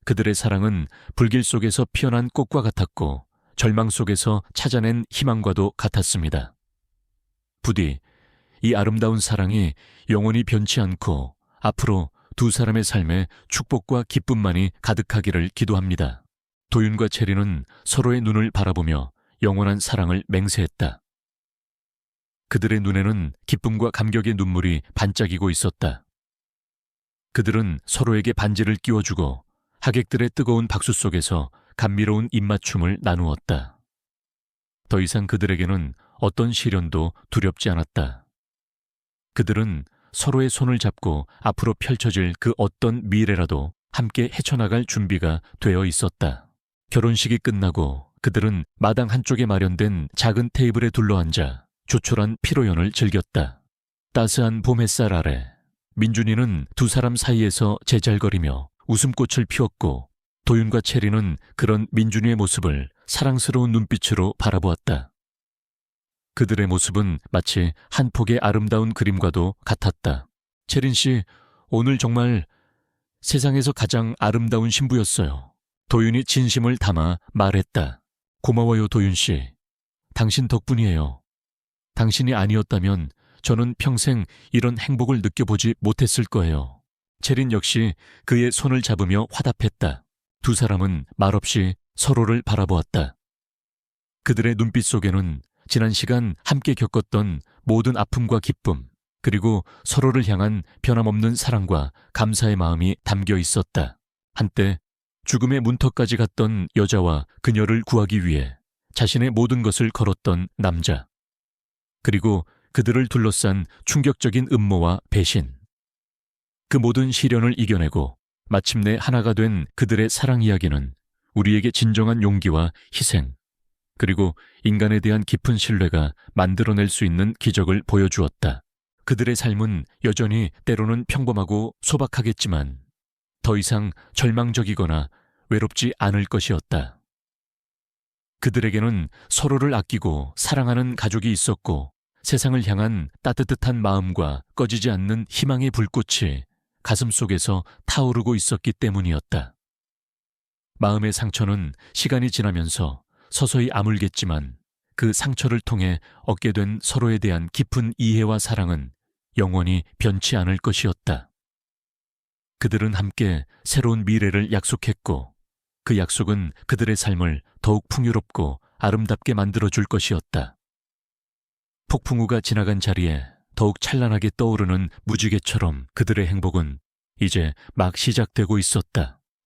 그들의 사랑은 불길 속에서 피어난 꽃과 같았고 절망 속에서 찾아낸 희망과도 같았습니다. 부디 이 아름다운 사랑이 영원히 변치 않고 앞으로 두 사람의 삶에 축복과 기쁨만이 가득하기를 기도합니다. 도윤과 채린은 서로의 눈을 바라보며 영원한 사랑을 맹세했다. 그들의 눈에는 기쁨과 감격의 눈물이 반짝이고 있었다. 그들은 서로에게 반지를 끼워주고 하객들의 뜨거운 박수 속에서 감미로운 입맞춤을 나누었다. 더 이상 그들에게는 어떤 시련도 두렵지 않았다. 그들은 서로의 손을 잡고 앞으로 펼쳐질 그 어떤 미래라도 함께 헤쳐나갈 준비가 되어 있었다. 결혼식이 끝나고 그들은 마당 한쪽에 마련된 작은 테이블에 둘러앉아 조촐한 피로연을 즐겼다. 따스한 봄 햇살 아래 민준이는 두 사람 사이에서 제잘거리며 웃음꽃을 피웠고 도윤과 채린은 그런 민준이의 모습을 사랑스러운 눈빛으로 바라보았다. 그들의 모습은 마치 한 폭의 아름다운 그림과도 같았다. 채린 씨, 오늘 정말 세상에서 가장 아름다운 신부였어요. 도윤이 진심을 담아 말했다. 고마워요, 도윤 씨. 당신 덕분이에요. 당신이 아니었다면 저는 평생 이런 행복을 느껴보지 못했을 거예요. 채린 역시 그의 손을 잡으며 화답했다. 두 사람은 말없이 서로를 바라보았다. 그들의 눈빛 속에는 지난 시간 함께 겪었던 모든 아픔과 기쁨, 그리고 서로를 향한 변함없는 사랑과 감사의 마음이 담겨 있었다. 한때 죽음의 문턱까지 갔던 여자와 그녀를 구하기 위해 자신의 모든 것을 걸었던 남자, 그리고 그들을 둘러싼 충격적인 음모와 배신. 그 모든 시련을 이겨내고 마침내 하나가 된 그들의 사랑 이야기는 우리에게 진정한 용기와 희생, 그리고 인간에 대한 깊은 신뢰가 만들어낼 수 있는 기적을 보여주었다. 그들의 삶은 여전히 때로는 평범하고 소박하겠지만 더 이상 절망적이거나 외롭지 않을 것이었다. 그들에게는 서로를 아끼고 사랑하는 가족이 있었고 세상을 향한 따뜻한 마음과 꺼지지 않는 희망의 불꽃이 가슴 속에서 타오르고 있었기 때문이었다. 마음의 상처는 시간이 지나면서 서서히 아물겠지만 그 상처를 통해 얻게 된 서로에 대한 깊은 이해와 사랑은 영원히 변치 않을 것이었다. 그들은 함께 새로운 미래를 약속했고 그 약속은 그들의 삶을 더욱 풍요롭고 아름답게 만들어줄 것이었다. 폭풍우가 지나간 자리에 더욱 찬란하게 떠오르는 무지개처럼 그들의 행복은 이제 막 시작되고 있었다.